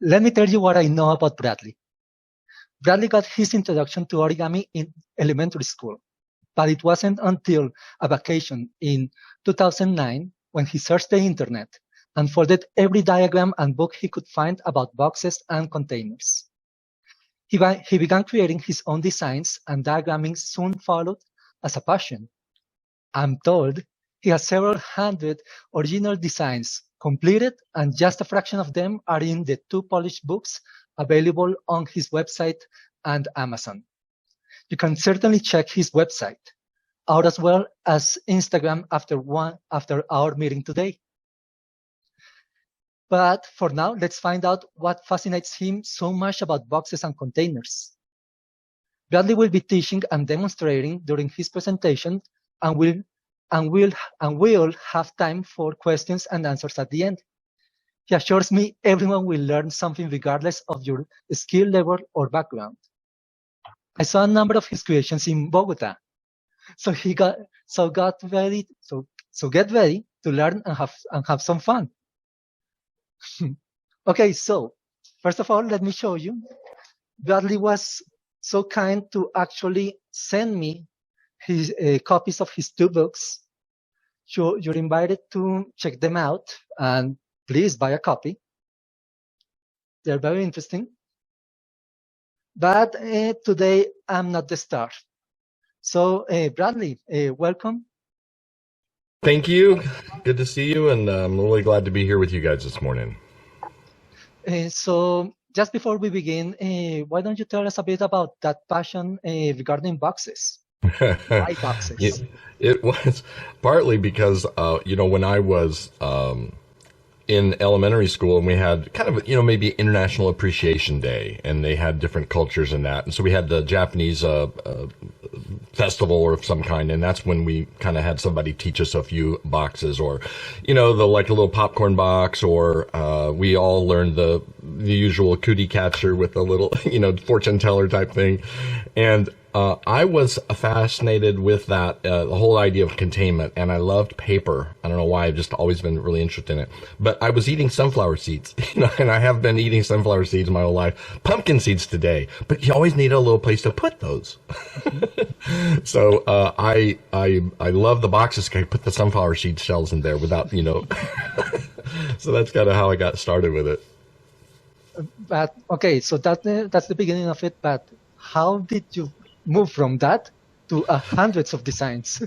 Let me tell you what I know about Bradley. Bradley got his introduction to origami in elementary school, but it wasn't until a vacation in 2009 when he searched the internet and folded every diagram and book he could find about boxes and containers. He began creating his own designs, and diagramming soon followed as a passion. I'm told he has several hundred original designs completed, and just a fraction of them are in the 2 polished books available on his website and Amazon. You can certainly check his website out as well as Instagram after our meeting today. But for now, let's find out what fascinates him so much about boxes and containers. Bradley will be teaching and demonstrating during his presentation, and we'll have time for questions and answers at the end. He assures me everyone will learn something regardless of your skill level or background. I saw a number of his creations in Bogota, so get ready to learn and have some fun. Okay, so first of all, let me show you. Bradley was so kind to actually send me his copies of his 2 books. So you're invited to check them out, and please buy a copy. They're very interesting. But today I'm not the star. So Bradley, welcome. Thank you. Good to see you, and I'm really glad to be here with you guys this morning. So just before we begin, why don't you tell us a bit about that passion regarding boxes? Why boxes? It was partly because, when I was in elementary school, and we had kind of, maybe International Appreciation Day, and they had different cultures in that. And so we had the Japanese festival of some kind, and that's when we kind of had somebody teach us a few boxes, or, like a little popcorn box, or we all learned the usual cootie catcher with a little, fortune teller type thing. And I was fascinated with that, the whole idea of containment, and I loved paper. I don't know why, I've just always been really interested in it. But I was eating sunflower seeds, and I have been eating sunflower seeds my whole life. Pumpkin seeds today, but you always need a little place to put those. So I love the boxes. I put the sunflower seed shells in there without, So that's kind of how I got started with it. But okay, so that's the beginning of it. But how did you move from that to hundreds of designs?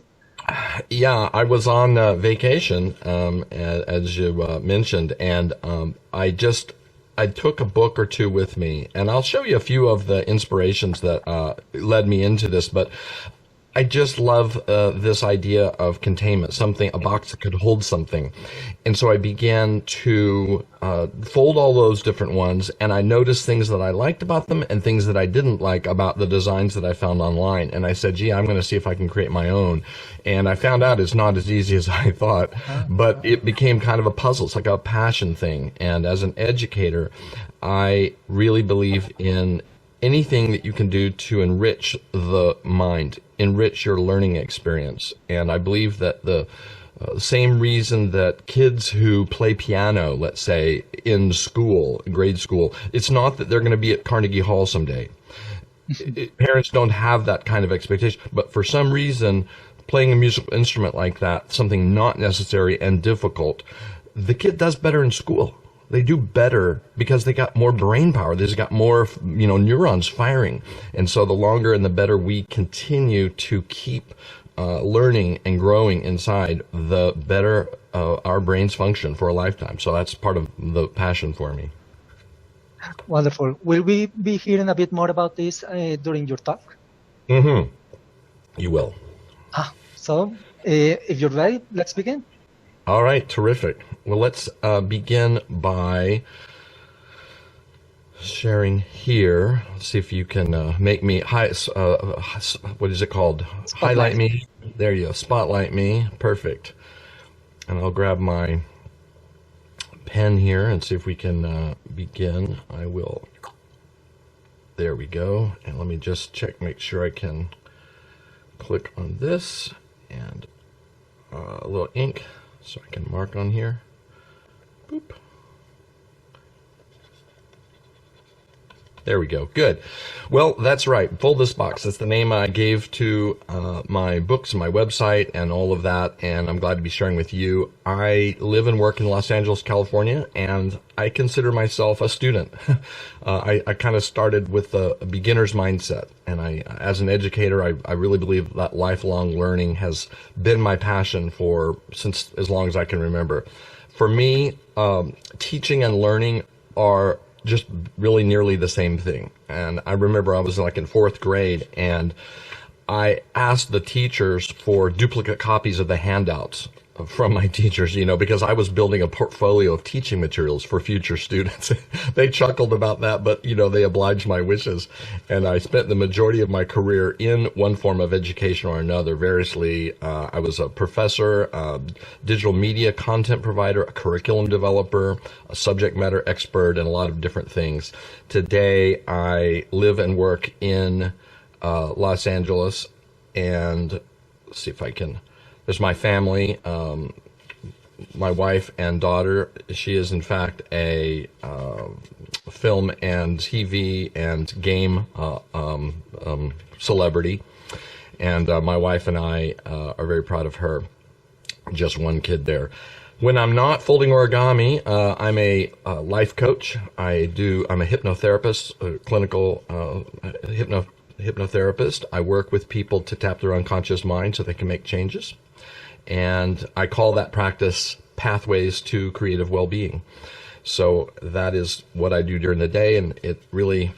Yeah, I was on vacation, as you mentioned, and I took a book or 2 with me, and I'll show you a few of the inspirations that led me into this, but I just love this idea of containment, a box that could hold something. And so I began to fold all those different ones, and I noticed things that I liked about them and things that I didn't like about the designs that I found online. And I said, gee, I'm going to see if I can create my own. And I found out it's not as easy as I thought, but it became kind of a puzzle. It's like a passion thing. And as an educator, I really believe in anything that you can do to enrich the mind, enrich your learning experience. And I believe that the same reason that kids who play piano, let's say, in school, grade school, it's not that they're going to be at Carnegie Hall someday. Parents don't have that kind of expectation. But for some reason, playing a musical instrument like that, something not necessary and difficult, the kid does better in school. They do better because they got more brain power. They've got more, neurons firing. And so the longer and the better we continue to keep learning and growing inside, the better our brains function for a lifetime. So that's part of the passion for me. Wonderful. Will we be hearing a bit more about this during your talk? Mm-hmm. You will. So if you're ready, let's begin. All right, terrific. Well, let's begin by sharing here. Let's see if you can make me what is it called? Highlight me. There you go. Spotlight me. Perfect. And I'll grab my pen here and see if we can begin. I will. There we go. And let me just make sure I can click on this and a little ink. So I can mark on here. Boop. There we go. Good. Well, that's right. Fold This Box. That's the name I gave to my books and my website and all of that. And I'm glad to be sharing with you. I live and work in Los Angeles, California, and I consider myself a student. I kind of started with a beginner's mindset. And as an educator, I really believe that lifelong learning has been my passion since as long as I can remember. For me, teaching and learning are just really nearly the same thing. And I remember I was like in 4th grade, and I asked the teachers for duplicate copies of the handouts from my teachers, because I was building a portfolio of teaching materials for future students. They chuckled about that, but, they obliged my wishes. And I spent the majority of my career in one form of education or another. Variously, I was a professor, digital media content provider, a curriculum developer, a subject matter expert, and a lot of different things. Today, I live and work in Los Angeles, and let's see if I can... There's my family, my wife and daughter. She is, in fact, a film and TV and game celebrity. And my wife and I are very proud of her. Just one kid there. When I'm not folding origami, I'm a life coach. I'm a hypnotherapist, a clinical hypnotherapist. I work with people to tap their unconscious mind so they can make changes. And I call that practice Pathways to Creative Well-Being. So that is what I do during the day, and it really,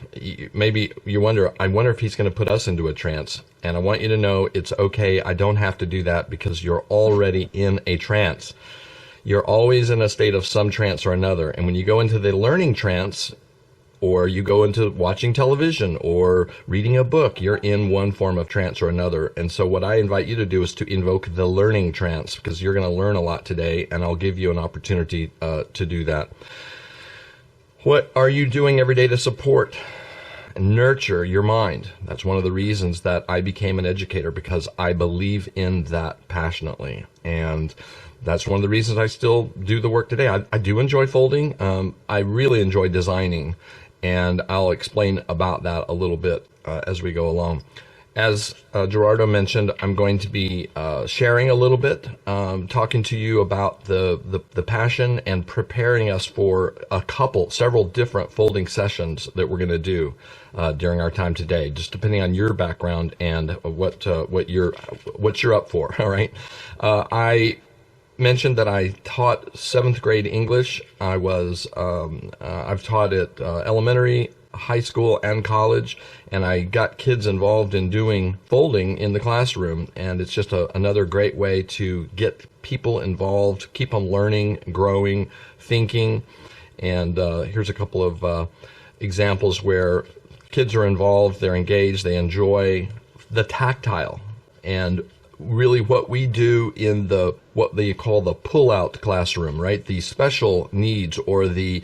maybe you wonder, I wonder if he's going to put us into a trance. And I want you to know it's okay. I don't have to do that because you're already in a trance. You're always in a state of some trance or another. And when you go into the learning trance, or you go into watching television or reading a book, you're in one form of trance or another. And so what I invite you to do is to invoke the learning trance, because you're going to learn a lot today, and I'll give you an opportunity to do that. What are you doing every day to support and nurture your mind? That's one of the reasons that I became an educator, because I believe in that passionately. And that's one of the reasons I still do the work today. I do enjoy folding. I really enjoy designing. And I'll explain about that a little bit as we go along. As Gerardo mentioned, I'm going to be sharing a little bit, talking to you about the passion and preparing us for several different folding sessions that we're going to do during our time today, just depending on your background and what you're up for. All right. I mentioned that I taught 7th grade English. I've taught at elementary, high school, and college, and I got kids involved in doing folding in the classroom, and it's just another great way to get people involved, keep them learning, growing, thinking. And here's a couple of examples where kids are involved, they're engaged, they enjoy the tactile. And really what we do in what they call the pull-out classroom, right? The special needs, or the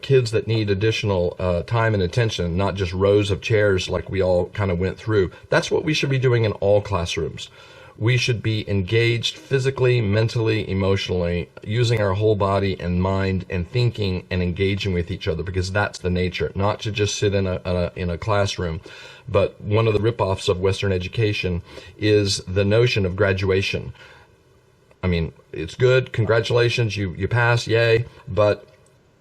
kids that need additional time and attention, not just rows of chairs like we all kind of went through. That's what we should be doing in all classrooms. We should be engaged physically, mentally, emotionally, using our whole body and mind and thinking and engaging with each other, because that's the nature, not to just sit in a classroom. But one of the ripoffs of Western education is the notion of graduation. I mean, it's good, congratulations, you pass, yay, but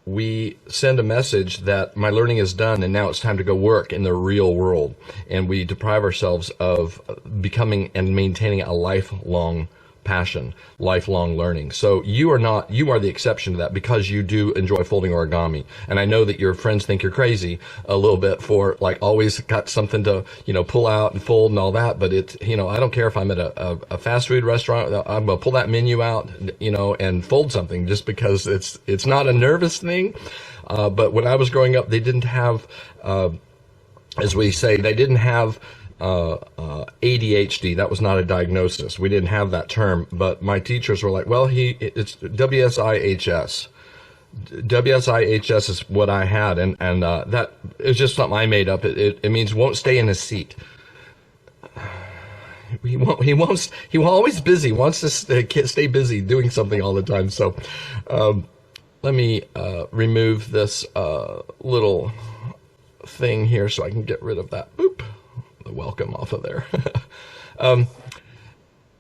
we send a message that my learning is done and now it's time to go work in the real world. And we deprive ourselves of becoming and maintaining a lifelong passion, lifelong learning. So you are the exception to that, because you do enjoy folding origami. And I know that your friends think you're crazy a little bit for like always got something to, pull out and fold and all that. But it's, I don't care if I'm at a fast food restaurant, I'm going to pull that menu out, and fold something, just because it's not a nervous thing. But when I was growing up, they didn't have, as we say, they didn't have ADHD. That was not a diagnosis. We didn't have that term, but my teachers were like, well, it's WSIHS. WSIHS is what I had, and that is just something I made up. It means won't stay in his seat. He always busy, wants to stay busy doing something all the time. So let me remove this little thing here so I can get rid of that. Boop, the welcome off of there.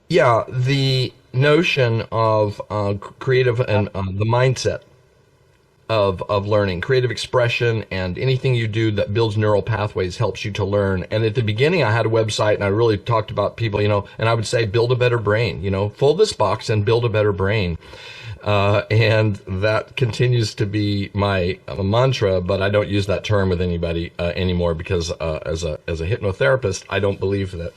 Yeah, the notion of creative and the mindset of learning, creative expression, and anything you do that builds neural pathways helps you to learn. And at the beginning, I had a website, and I really talked about people, and I would say, build a better brain, fold this box and build a better brain. And that continues to be my mantra, but I don't use that term with anybody anymore because as a hypnotherapist, I don't believe that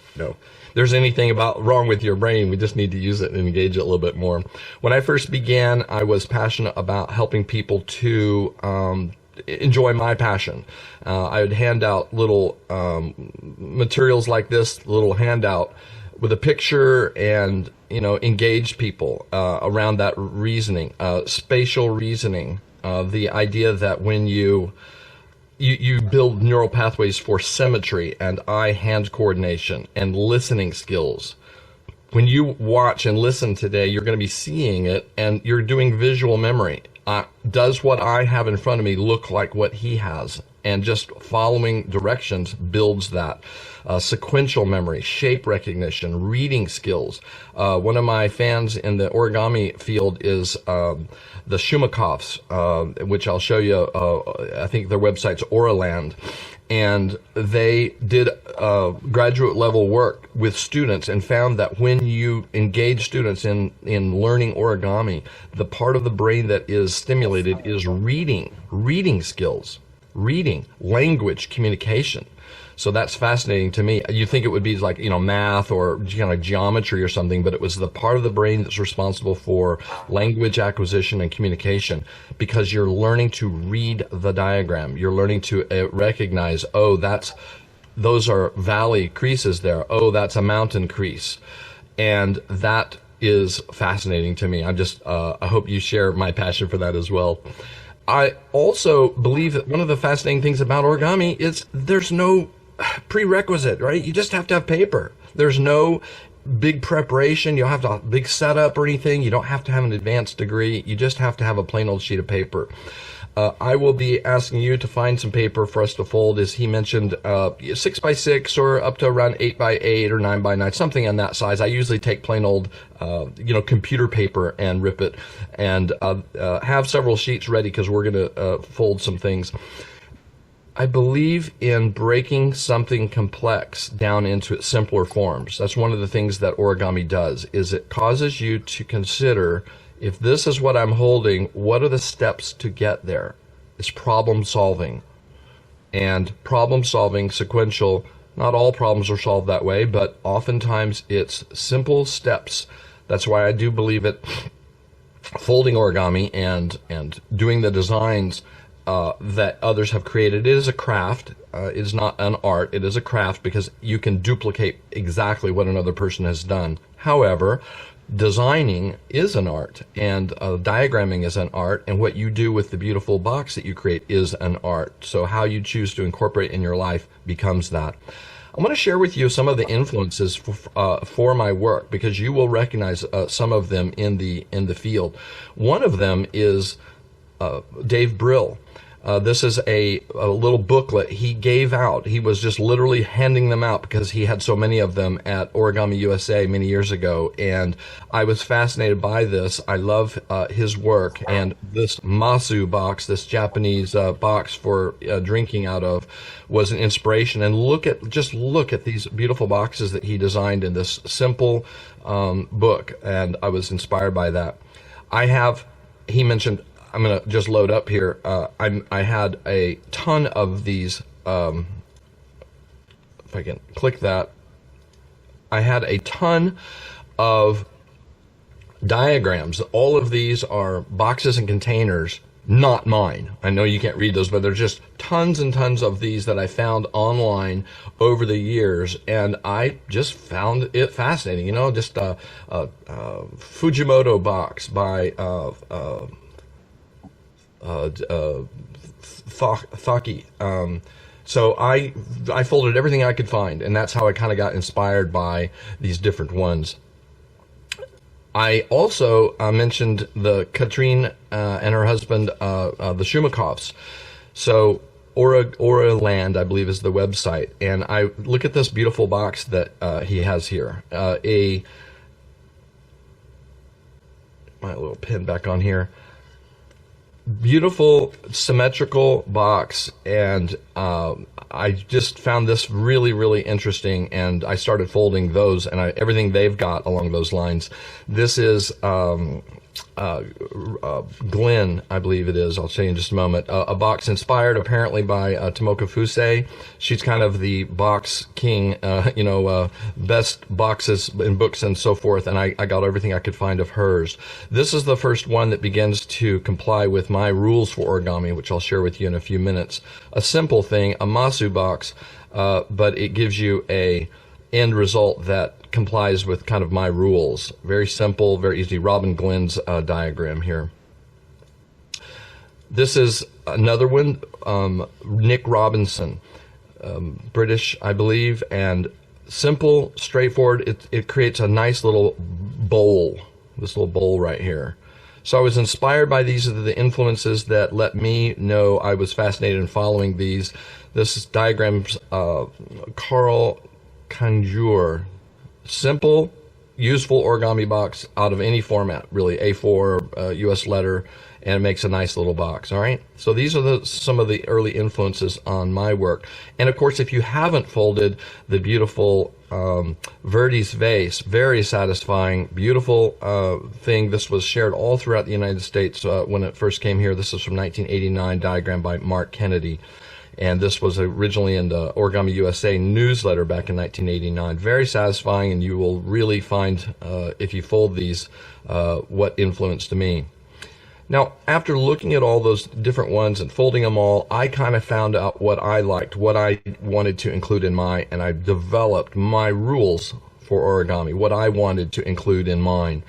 there's anything wrong with your brain. We just need to use it and engage it a little bit more. When I first began, I was passionate about helping people to enjoy my passion. I would hand out little materials like this, little handout with a picture, and engage people around that reasoning, spatial reasoning, the idea that when you build neural pathways for symmetry and eye-hand coordination and listening skills. When you watch and listen today, you're going to be seeing it, and you're doing visual memory. Does what I have in front of me look like what he has? And just following directions builds that. Sequential memory, shape recognition, reading skills. One of my fans in the origami field is the Shumakovs, which I'll show you. I think their website's Oraland. And they did graduate level work with students and found that when you engage students in learning origami, the part of the brain that is stimulated is reading skills, reading, language, communication. So that's fascinating to me. You think it would be like, math or geometry or something, but it was the part of the brain that's responsible for language acquisition and communication, because you're learning to read the diagram. You're learning to recognize, those are valley creases there. Oh, that's a mountain crease. And that is fascinating to me. I hope you share my passion for that as well. I also believe that one of the fascinating things about origami is there's no prerequisite, right? You just have to have paper. There's no big preparation. You don't have to have a big setup or anything. You don't have to have an advanced degree. You just have to have a plain old sheet of paper. I will be asking you to find some paper for us to fold, as he mentioned, 6x6 or up to around 8x8 or 9x9, something on that size. I usually take plain old, computer paper and rip it, and have several sheets ready because we're going to fold some things. I believe in breaking something complex down into its simpler forms. That's one of the things that origami does, is it causes you to consider, if this is what I'm holding, what are the steps to get there? It's problem solving. And problem solving, sequential, not all problems are solved that way, but oftentimes it's simple steps. That's why I do believe it. Folding origami and doing the designs that others have created. It is a craft. It is not an art. It is a craft because you can duplicate exactly what another person has done. However, designing is an art, and diagramming is an art, and what you do with the beautiful box that you create is an art. So how you choose to incorporate in your life becomes that. I want to share with you some of the influences for my work, because you will recognize some of them in the field. One of them is Dave Brill. This is a little booklet he gave out. He was just literally handing them out because he had so many of them at Origami USA many years ago. And I was fascinated by this. I love his work. And this Masu box, this Japanese box for drinking out of, was an inspiration. And look at these beautiful boxes that he designed in this simple book. And I was inspired by that. He mentioned, I'm going to just load up here. I had a ton of these. If I can click that. I had a ton of diagrams. All of these are boxes and containers, not mine. I know you can't read those, but there's just tons and tons of these that I found online over the years, and I just found it fascinating. Just a Fujimoto box by Thaki. So I folded everything I could find, and that's how I kind of got inspired by these different ones. I also mentioned the Katrine and her husband, the Shumakovs. So Aura Land, I believe, is the website. And I look at this beautiful box that he has here. My little pin back on here. Beautiful symmetrical box, and I just found this really, really interesting, and I started folding those and everything they've got along those lines. This is Glenn, I believe it is. I'll show you in just a moment. A box inspired apparently by Tomoka Fusei. She's kind of the box king, best boxes in books and so forth, and I got everything I could find of hers. This is the first one that begins to comply with my rules for origami, which I'll share with you in a few minutes. A simple thing, a Masu box, but it gives you a end result that complies with kind of my rules. Very simple, very easy. Robin Glenn's diagram here. This is another one, Nick Robinson, British, I believe, and simple, straightforward. It creates a nice little bowl, this little bowl right here. So I was inspired by these are the influences that let me know I was fascinated in following these. This is diagrams, Carl Conjure. Simple, useful origami box out of any format, really, A4, US letter, and it makes a nice little box, all right? So these are some of the early influences on my work. And of course, if you haven't folded the beautiful Verdi's vase, very satisfying, beautiful thing. This was shared all throughout the United States when it first came here. This is from 1989, diagram by Mark Kennedy. And this was originally in the Origami USA newsletter back in 1989. Very satisfying, and you will really find, if you fold these, what influenced me. Now, after looking at all those different ones and folding them all, I kind of found out what I liked, what I wanted to include in mine, and I developed my rules for origami, what I wanted to include in mine.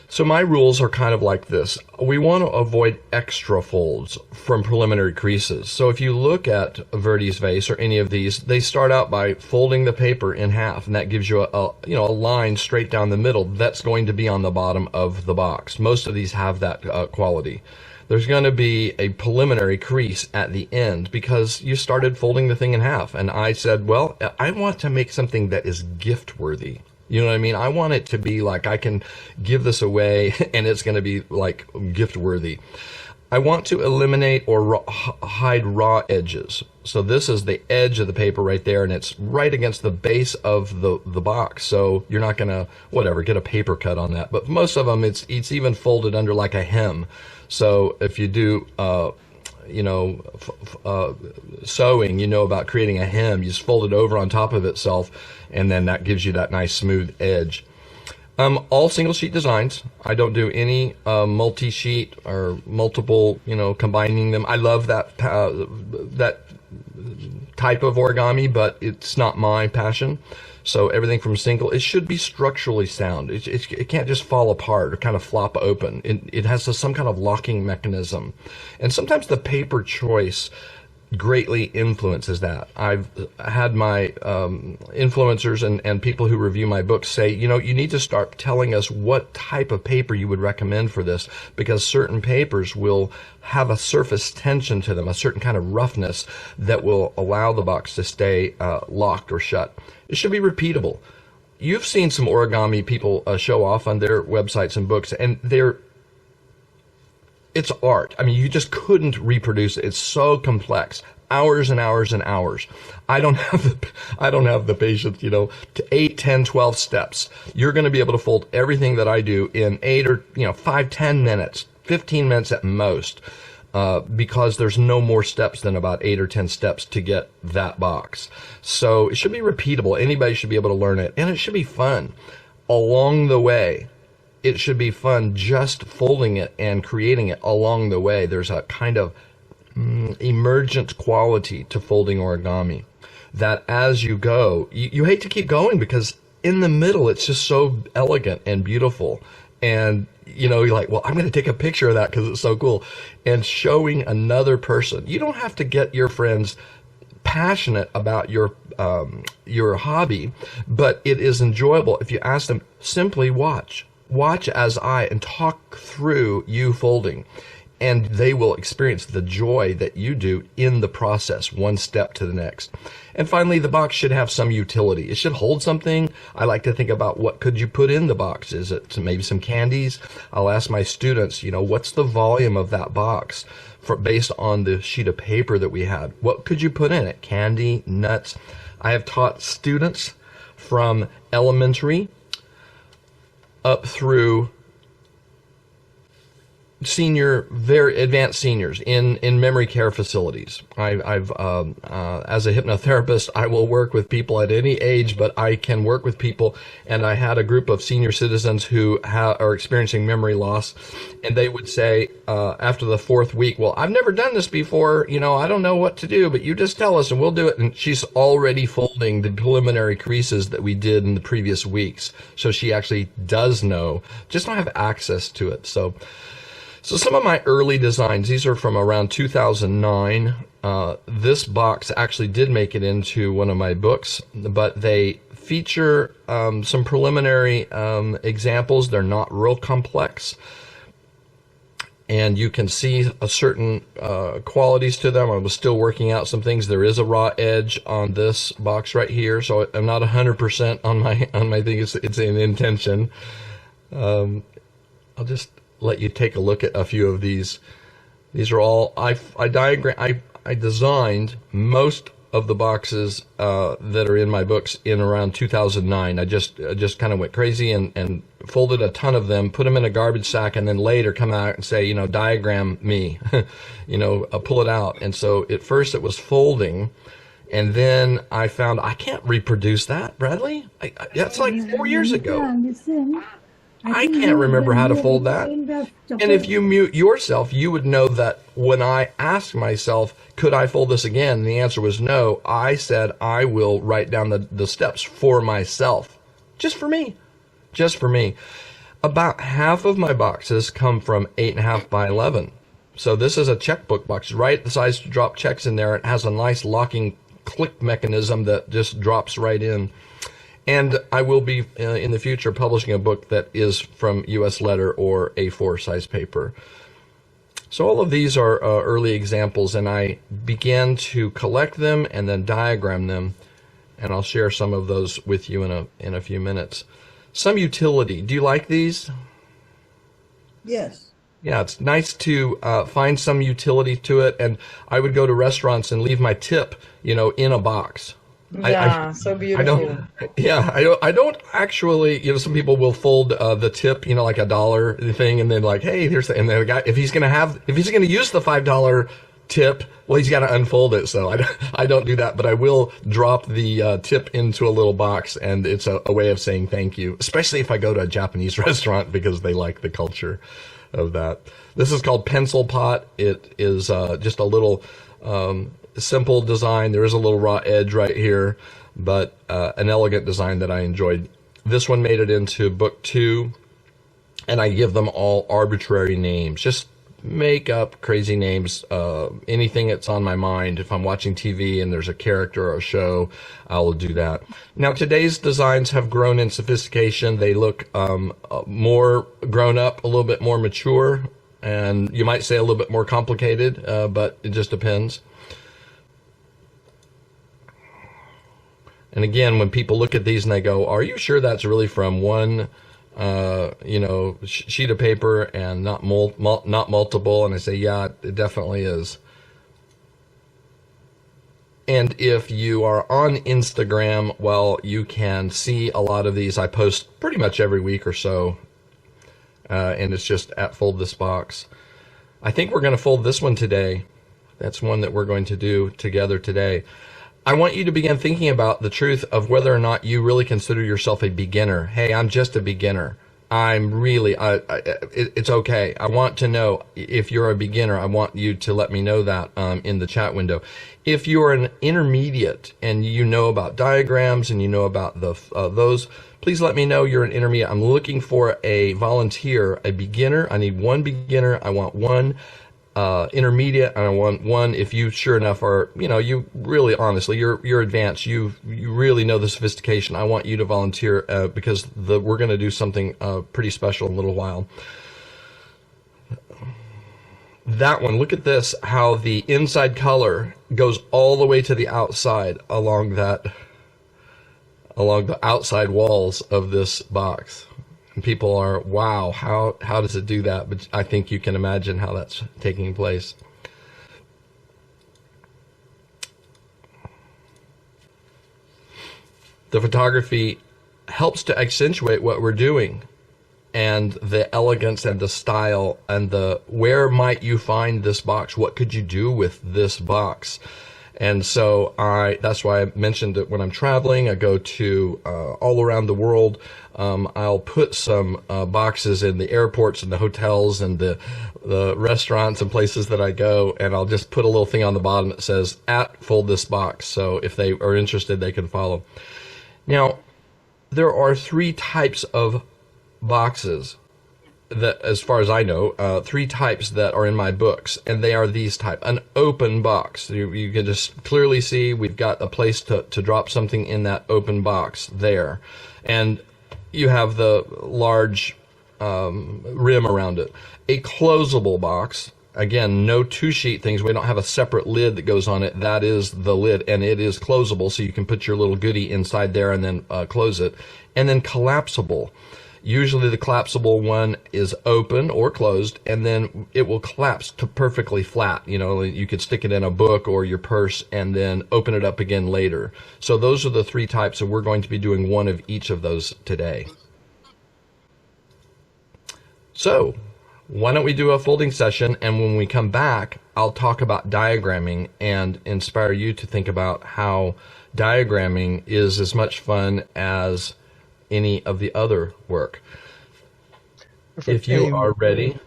So my rules are kind of like this. We want to avoid extra folds from preliminary creases. So if you look at Verdi's vase or any of these, they start out by folding the paper in half, and that gives you a line straight down the middle that's going to be on the bottom of the box. Most of these have that quality. There's going to be a preliminary crease at the end because you started folding the thing in half. And I said, well, I want to make something that is gift worthy. You know what I mean? I want it to be like I can give this away and it's going to be like gift worthy. I want to eliminate or hide raw edges. So this is the edge of the paper right there, and it's right against the base of the box. So you're not going to, get a paper cut on that. But most of them, it's even folded under like a hem. So if you do, sewing, about creating a hem, you just fold it over on top of itself, and then that gives you that nice smooth edge. All single sheet designs. I don't do any multi-sheet or multiple, combining them. I love that that type of origami, but it's not my passion. So everything from single, it should be structurally sound. It can't just fall apart or kind of flop open. It has some kind of locking mechanism. And sometimes the paper choice greatly influences that. I've had my influencers and people who review my books say, you need to start telling us what type of paper you would recommend for this, because certain papers will have a surface tension to them, a certain kind of roughness that will allow the box to stay locked or shut. It should be repeatable. You've seen some origami people show off on their websites and books, and it's art. I mean, you just couldn't reproduce it. It's so complex. Hours and hours and hours. I don't have the patience, to 8, 10, 12 steps. You're going to be able to fold everything that I do in 8 or 5, 10 minutes, 15 minutes at most, because there's no more steps than about 8 or 10 steps to get that box. So it should be repeatable. Anybody should be able to learn it, and it should be fun along the way. It should be fun just folding it and creating it along the way. There's a kind of emergent quality to folding origami that as you go, you hate to keep going, because in the middle it's just so elegant and beautiful. And you're like, well, I'm going to take a picture of that because it's so cool. And showing another person. You don't have to get your friends passionate about your hobby, but it is enjoyable if you ask them, simply watch as and talk through you folding. and they will experience the joy that you do in the process, one step to the next. And finally, the box should have some utility. It should hold something. I like to think about what could you put in the box. Is it maybe some candies? I'll ask my students, what's the volume of that box based on the sheet of paper that we had? What could you put in it? Candy, nuts. I have taught students from elementary up through very advanced seniors in memory care facilities. I've as a hypnotherapist, I will work with people at any age, but I can work with people. And I had a group of senior citizens who are experiencing memory loss, and they would say after the fourth week, "Well, I've never done this before. I don't know what to do, but you just tell us and we'll do it." And she's already folding the preliminary creases that we did in the previous weeks, so she actually does know, just don't have access to it. So some of my early designs, these are from around 2009. This box actually did make it into one of my books, but they feature some preliminary examples. They're not real complex. And you can see a certain qualities to them. I was still working out some things. There is a raw edge on this box right here, so I'm not 100% on my thing. It's an intention. I'll just let you take a look at a few of these. These are all I designed most of the boxes that are in my books in around 2009. I just kind of went crazy and folded a ton of them, put them in a garbage sack, and then later come out and say, diagram me, pull it out. And so at first it was folding, and then I found I can't reproduce that, Bradley. That's like 4 years ago. I can't remember how to fold that. And if you mute yourself, you would know that when I asked myself, could I fold this again? And the answer was no. I said, I will write down the steps for myself. Just for me. Just for me. About half of my boxes come from 8.5 by 11. So this is a checkbook box, right? The size to drop checks in there. It has a nice locking click mechanism that just drops right in. And I will be, in the future, publishing a book that is from U.S. letter or A4 size paper. So all of these are early examples, and I began to collect them and then diagram them, and I'll share some of those with you in a few minutes. Some utility. Do you like these? Yes. Yeah, it's nice to find some utility to it, and I would go to restaurants and leave my tip, in a box. Yeah, so beautiful. I don't actually, some people will fold the tip, like $1 thing, and then like, hey, here's and then the guy, if he's gonna use the $5 tip, well, he's got to unfold it. So I don't do that, but I will drop the tip into a little box, and it's a way of saying thank you, especially if I go to a Japanese restaurant because they like the culture of that. This is called Pencil Pot. It is just a little simple design. There is a little raw edge right here, but an elegant design that I enjoyed. This one made it into book 2, and I give them all arbitrary names. Just make up crazy names, anything that's on my mind. If I'm watching TV and there's a character or a show, I will do that. Now, today's designs have grown in sophistication. They look more grown up, a little bit more mature, and you might say a little bit more complicated, but it just depends. And again, when people look at these and they go, are you sure that's really from one sheet of paper and not multiple? And I say, yeah, it definitely is. And if you are on Instagram, well, you can see a lot of these. I post pretty much every week or so, and it's just at Fold This Box. I think we're going to fold this one today. That's one that we're going to do together today. I want you to begin thinking about the truth of whether or not you really consider yourself a beginner. Hey, I'm just a beginner. It's okay. I want to know if you're a beginner. I want you to let me know that in the chat window. If you're an intermediate and you know about diagrams and you know about those, please let me know you're an intermediate. I'm looking for a volunteer, a beginner. I need one beginner. I want one intermediate, and I want one if you sure enough are, you really honestly, you're advanced, you really know the sophistication. I want you to volunteer because we're going to do something pretty special in a little while. that one, look at this, how the inside color goes all the way to the outside along the outside walls of this box. And people are, wow, how does it do that? But I think you can imagine how that's taking place. The photography helps to accentuate what we're doing, and the elegance and the style and the where might you find this box? What could you do with this box? And so that's why I mentioned that when I'm traveling, I go to all around the world. I'll put some boxes in the airports and the hotels and the restaurants and places that I go, and I'll just put a little thing on the bottom that says @fold this box. So if they are interested, they can follow. Now, there are 3 types of boxes that, as far as I know, 3 types that are in my books, and they are these type. An open box. You can just clearly see we've got a place to drop something in that open box there. And you have the large rim around it. A closable box. Again, no 2-sheet things. We don't have a separate lid that goes on it. That is the lid, and it is closable, so you can put your little goodie inside there and then close it. And then collapsible. Usually the collapsible one is open or closed, and then it will collapse to perfectly flat. You know, you could stick it in a book or your purse and then open it up again later. So those are the 3 types, and we're going to be doing one of each of those today. So why don't we do a folding session, and when we come back, I'll talk about diagramming and inspire you to think about how diagramming is as much fun as any of the other work. Perfect. If you are ready.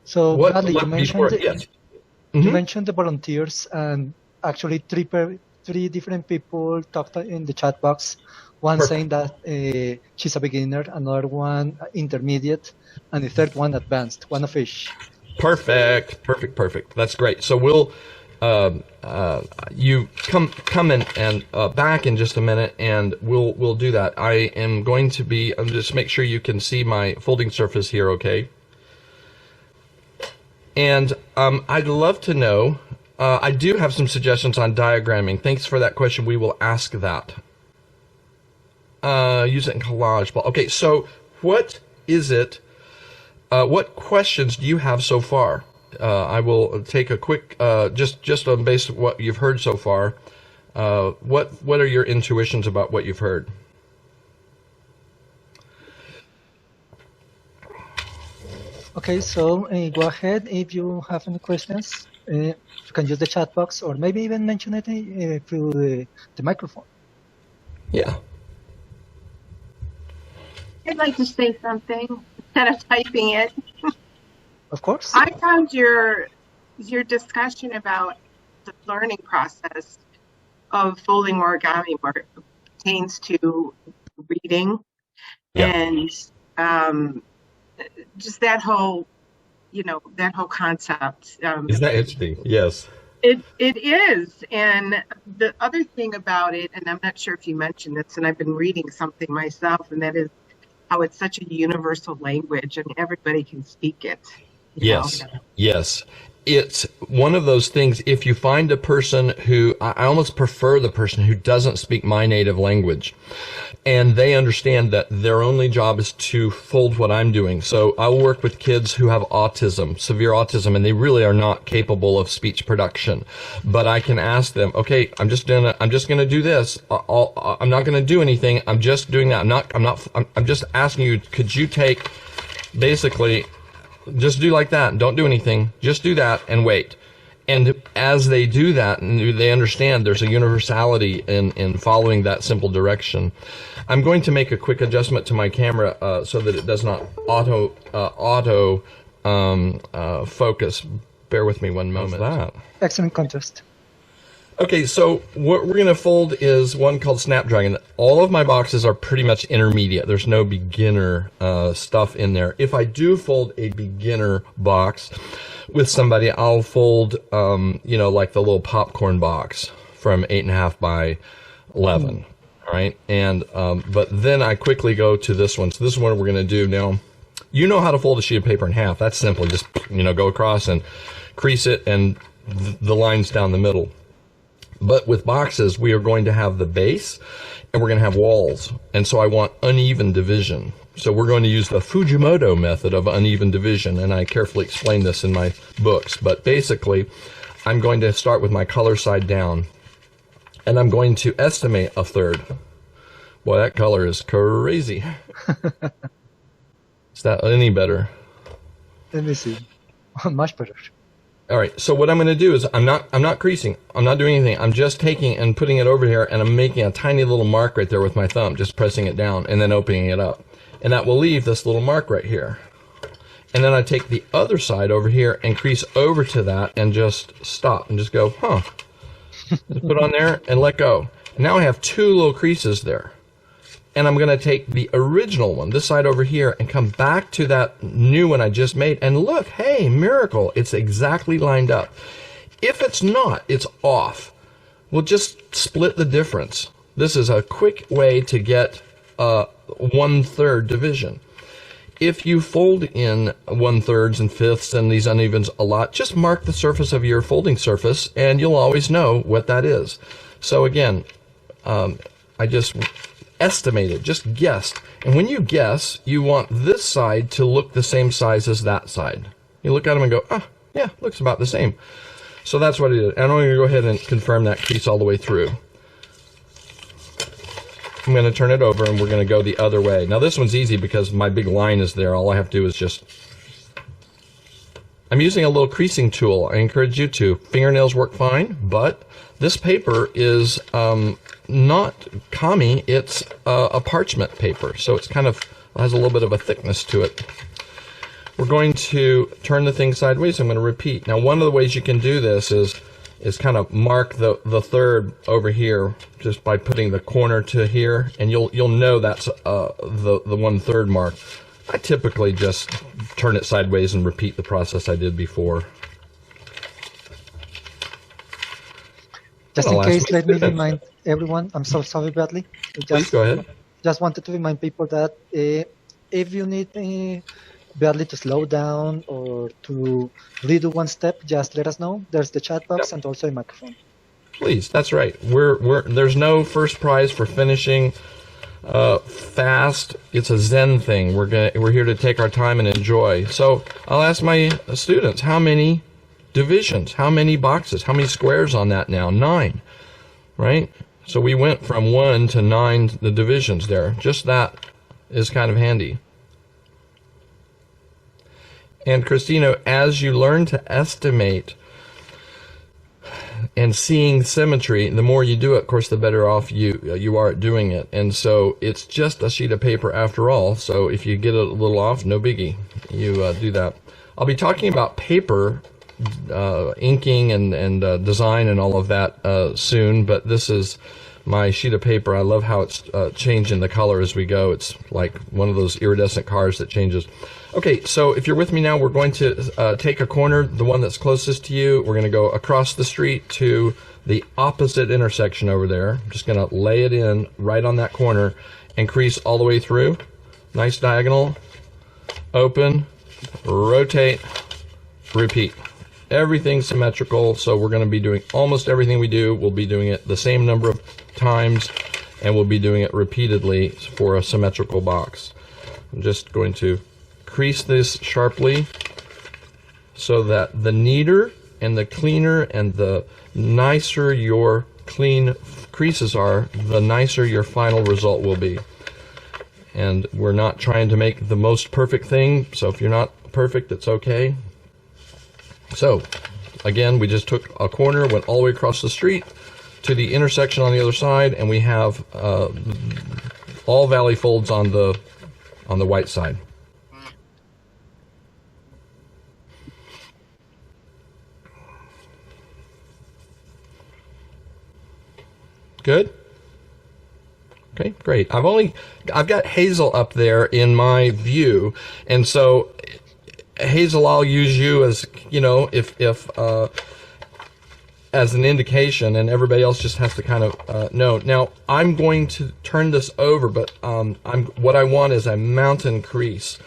So What, Bradley, let, you before, mentioned yes. you mentioned the volunteers, and actually three different people talked in the chat box. One Perfect. saying that she's a beginner, another one intermediate, and the third one advanced. One of each. Perfect. That's great. So we'll you come in and back in just a minute, and we'll do that. I am going to be just make sure you can see my folding surface here, okay? And I'd love to know. I do have some suggestions on diagramming. Thanks for that question. We will ask that. Use it in collage. Okay, so what is it? What questions do you have so far? I will take a quick, just on based on what you've heard so far. What are your intuitions about what you've heard? Okay, so go ahead if you have any questions. You can use the chat box, or maybe even mention it through the microphone. Yeah. I'd like to say something instead of typing it. Of course. I found your discussion about the learning process of folding origami pertains to reading, and just that whole, that whole concept. Isn't that interesting? Yes. It is. And the other thing about it, and I'm not sure if you mentioned this, and I've been reading something myself, and that is how it's such a universal language and everybody can speak it. Yes. Yes. It's one of those things, if you find a person who, I almost prefer the person who doesn't speak my native language, and they understand that their only job is to fold what I'm doing. So I'll work with kids who have autism, severe autism, and they really are not capable of speech production. But I can ask them, okay, I'm just gonna do this. I'm not gonna do anything. I'm just doing that. I'm just asking you, could you take, basically, just do like that and don't do anything. Just do that and wait. And as they do that, and they understand there's a universality in following that simple direction. I'm going to make a quick adjustment to my camera so that it does not auto focus. Bear with me one moment. That? Excellent contrast. Okay, so what we're going to fold is one called Snapdragon. All of my boxes are pretty much intermediate. There's no beginner stuff in there. If I do fold a beginner box with somebody, I'll fold, like the little popcorn box from 8.5 by 11. All right, and but then I quickly go to this one. So this is what we're going to do now. You know how to fold a sheet of paper in half. That's simple. Just, go across and crease it and the lines down the middle. But with boxes, we are going to have the base and we're going to have walls. And so I want uneven division. So we're going to use the Fujimoto method of uneven division. And I carefully explain this in my books. But basically, I'm going to start with my color side down. And I'm going to estimate a third. Boy, that color is crazy. Is that any better? Let me see. Much better. All right, so what I'm going to do is I'm not creasing. I'm not doing anything. I'm just taking and putting it over here, and I'm making a tiny little mark right there with my thumb, just pressing it down and then opening it up. And that will leave this little mark right here. And then I take the other side over here and crease over to that and just stop and just go, Just put on there and let go. And now I have two little creases there. And I'm going to take the original one, this side over here, and come back to that new one I just made. And look, hey, miracle, it's exactly lined up. If it's not, it's off. We'll just split the difference. This is a quick way to get 1/3 division. If you fold in 1/3 and 5ths and these unevens a lot, just mark the surface of your folding surface, and you'll always know what that is. So again, I just estimated, just guessed. And when you guess, you want this side to look the same size as that side. You look at them and go, yeah, looks about the same. So that's what it is. And I'm going to go ahead and confirm that crease all the way through. I'm going to turn it over and we're going to go the other way. Now this one's easy because my big line is there. All I have to do is just... I'm using a little creasing tool. I encourage you to. Fingernails work fine, but this paper is not kami, it's a parchment paper, so it's kind of has a little bit of a thickness to it. We're going to turn the thing sideways. I'm going to repeat. Now one of the ways you can do this is kind of mark the third over here just by putting the corner to here, and you'll know that's the 1/3 mark. I typically just turn it sideways and repeat the process I did before. Just in case, let me remind everyone, I'm so sorry, Bradley. Please go ahead. Just wanted to remind people that if you need Bradley to slow down or to redo one step, just let us know. There's the chat box and also a microphone. Please, that's right. There's no first prize for finishing fast. It's a Zen thing. We're here to take our time and enjoy. So I'll ask my students, how many divisions, how many boxes, how many squares on that now? 9, right? So we went from 1 to 9, the divisions there. Just that is kind of handy. And Christina, as you learn to estimate and seeing symmetry, the more you do it, of course, the better off you are at doing it. And so it's just a sheet of paper after all. So if you get a little off, no biggie. You do that. I'll be talking about paper, inking and design and all of that soon, but this is my sheet of paper. I love how it's changing the color as we go. It's like one of those iridescent cars that changes. Okay, so if you're with me now, we're going to take a corner, the one that's closest to you. We're going to go across the street to the opposite intersection over there. I'm just going to lay it in right on that corner and crease all the way through. Nice diagonal. Open, rotate, repeat. Everything's symmetrical, so we're going to be doing almost everything we do. We'll be doing it the same number of times, and we'll be doing it repeatedly for a symmetrical box. I'm just going to crease this sharply so that the neater and the cleaner and the nicer your clean creases are, the nicer your final result will be. And we're not trying to make the most perfect thing, so if you're not perfect, it's okay. So, again, we just took a corner, went all the way across the street to the intersection on the other side, and we have all valley folds on the white side. Good? Okay, great. I've got Hazel up there in my view, and so Hazel, I'll use you as, if as an indication, and everybody else just has to kind of know. Now, I'm going to turn this over, but what I want is a mountain crease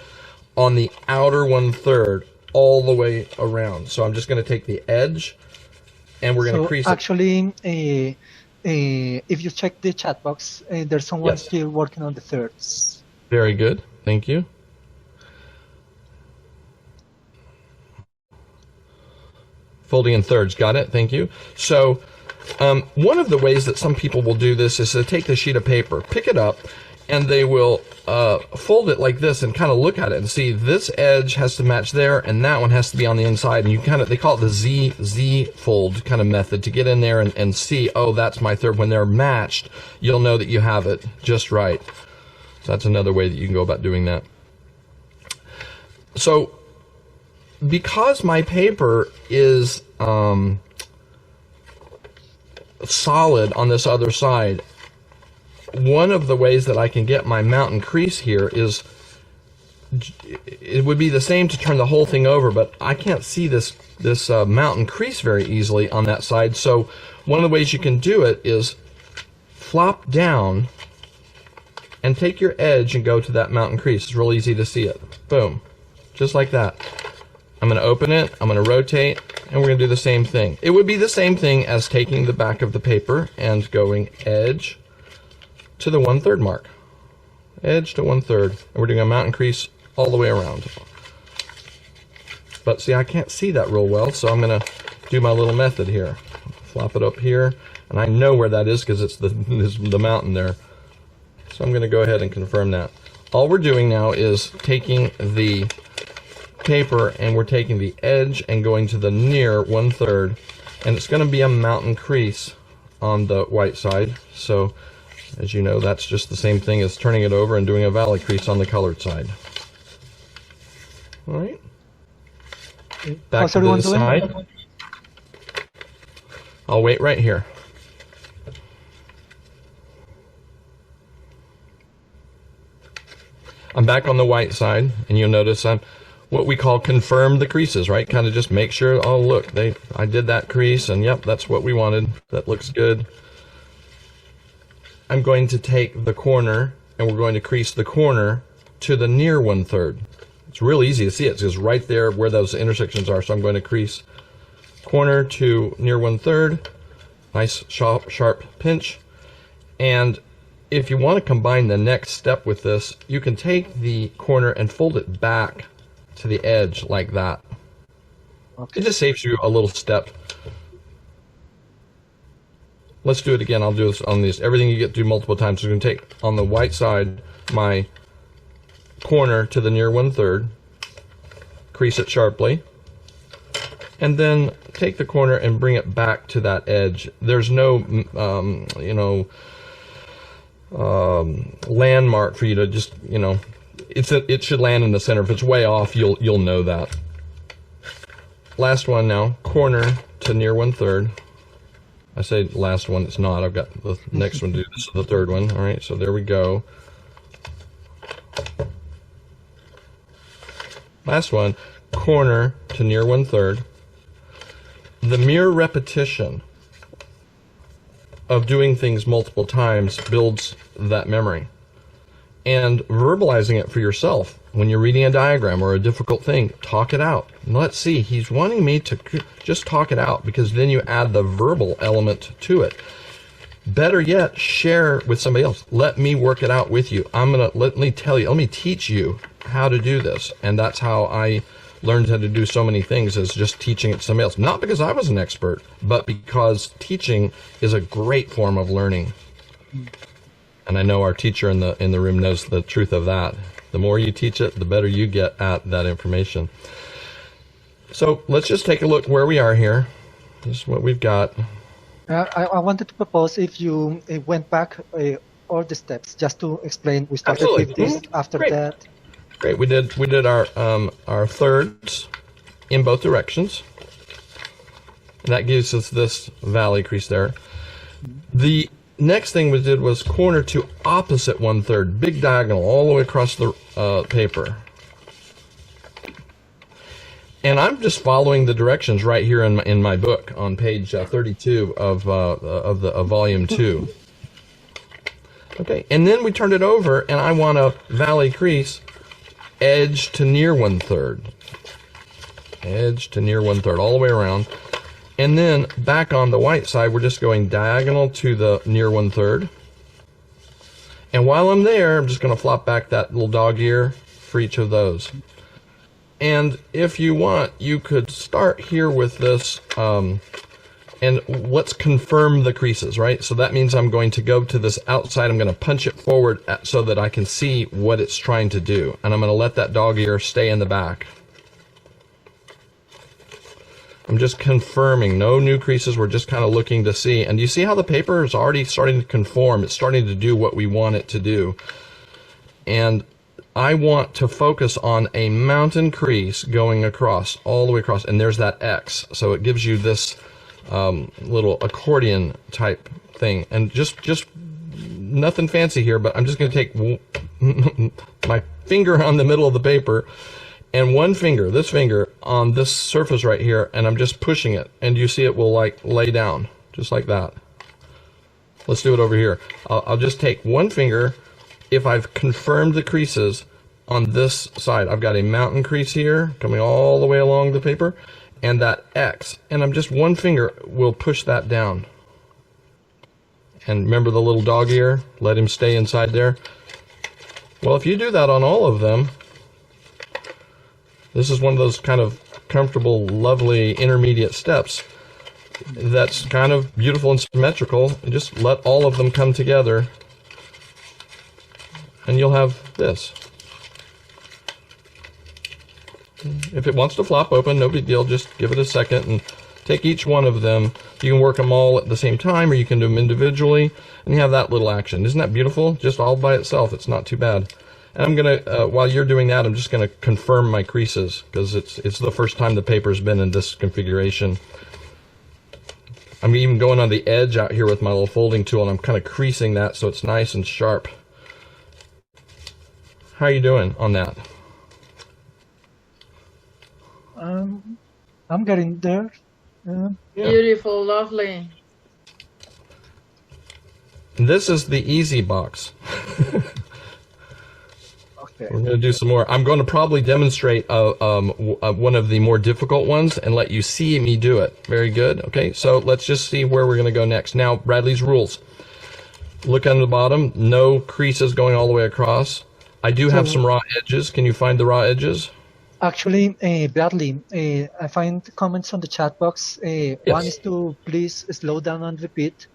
on the outer 1/3 all the way around. So I'm just going to take the edge, and we're going to crease actually, if you check the chat box, there's someone still working on the thirds. Very good. Thank you. Folding in thirds. Got it. Thank you. So one of the ways that some people will do this is to take the sheet of paper, pick it up, and they will fold it like this and kind of look at it and see this edge has to match there and that one has to be on the inside. And you kind of, they call it the Z fold kind of method to get in there and see, oh, that's my third. When they're matched, you'll know that you have it just right. So that's another way that you can go about doing that. So because my paper is solid on this other side, one of the ways that I can get my mountain crease here is, it would be the same to turn the whole thing over, but I can't see this mountain crease very easily on that side. So one of the ways you can do it is flop down and take your edge and go to that mountain crease. It's real easy to see it. Boom. Just like that. I'm going to open it, I'm going to rotate, and we're going to do the same thing. It would be the same thing as taking the back of the paper and going edge to the 1/3 mark. Edge to 1/3. And we're doing a mountain crease all the way around. But see, I can't see that real well, so I'm going to do my little method here. Flop it up here, and I know where that is because it's the mountain there. So I'm going to go ahead and confirm that. All we're doing now is taking the paper and we're taking the edge and going to the near 1/3, and it's going to be a mountain crease on the white side. So as you know, that's just the same thing as turning it over and doing a valley crease on the colored side. All right, back to this side. I'll wait right here. I'm back on the white side, and you'll notice I'm what we call confirm the creases, right? Kind of just make sure, oh look, I did that crease, and yep, that's what we wanted. That looks good. I'm going to take the corner, and we're going to crease the corner to the near 1/3. It's real easy to see it. It's just right there where those intersections are. So I'm going to crease corner to near 1/3. Nice sharp pinch. And if you want to combine the next step with this, you can take the corner and fold it back to the edge like that. Okay. It just saves you a little step. Let's do it again. I'll do this on these. Everything you get to do multiple times. So you're going to take on the white side my corner to the near 1/3, crease it sharply, and then take the corner and bring it back to that edge. There's no landmark for you to just, it should land in the center. If it's way off, you'll know that. Last one now, corner to near 1/3. I say last one, it's not. I've got the next one to do. This is the third one. All right, so there we go. Last one, corner to near 1/3. The mere repetition of doing things multiple times builds that memory. And verbalizing it for yourself. When you're reading a diagram or a difficult thing, talk it out. And let's see, he's wanting me to just talk it out, because then you add the verbal element to it. Better yet, share with somebody else. Let me work it out with you. Let me teach you how to do this. And that's how I learned how to do so many things, is just teaching it to somebody else. Not because I was an expert, but because teaching is a great form of learning. And I know our teacher in the room knows the truth of that. The more you teach it, the better you get at that information. So let's just take a look where we are here. This is what we've got. I wanted to propose if you went back all the steps just to explain. We started Absolutely. with this. After Great. that, great. We did our thirds in both directions. And that gives us this valley crease there. The next thing we did was corner to opposite 1/3, big diagonal all the way across the paper. And I'm just following the directions right here in my book on page 32 of volume 2. Okay, and then we turned it over, and I want a valley crease, edge to near 1/3. Edge to near 1/3, all the way around. And then back on the white side, we're just going diagonal to the near 1/3. And while I'm there, I'm just going to flop back that little dog ear for each of those. And if you want, you could start here with this, and let's confirm the creases, right? So that means I'm going to go to this outside. I'm going to punch it forward so that I can see what it's trying to do. And I'm going to let that dog ear stay in the back. I'm just confirming, no new creases. We're just kind of looking to see. And you see how the paper is already starting to conform. It's starting to do what we want it to do. And I want to focus on a mountain crease going across, all the way across. And there's that X. So it gives you this little accordion type thing. And just nothing fancy here, but I'm just going to take my finger on the middle of the paper and one finger, this finger, on this surface right here, and I'm just pushing it, and you see it will like lay down, just like that. Let's do it over here. I'll just take one finger. If I've confirmed the creases on this side, I've got a mountain crease here coming all the way along the paper, and that X, and I'm just one finger will push that down. And remember the little dog ear? Let him stay inside there. Well, if you do that on all of them, this is one of those kind of comfortable, lovely intermediate steps that's kind of beautiful and symmetrical. And just let all of them come together, and you'll have this. If it wants to flop open, no big deal. Just give it a second and take each one of them. You can work them all at the same time, or you can do them individually, and you have that little action. Isn't that beautiful? Just all by itself. It's not too bad. And I'm going to, while you're doing that, I'm just going to confirm my creases, because it's the first time the paper's been in this configuration. I'm even going on the edge out here with my little folding tool, and I'm kind of creasing that so it's nice and sharp. How are you doing on that? I'm getting there. Beautiful, lovely. And this is the easy box. Okay. We're going to do some more. I'm going to probably demonstrate one of the more difficult ones and let you see me do it. Very good. Okay, so let's just see where we're going to go next. Now, Bradley's rules. Look on the bottom. No creases going all the way across. I do have some raw edges. Can you find the raw edges? Actually, Bradley, I find comments on the chat box. Yes. One is to please slow down and repeat.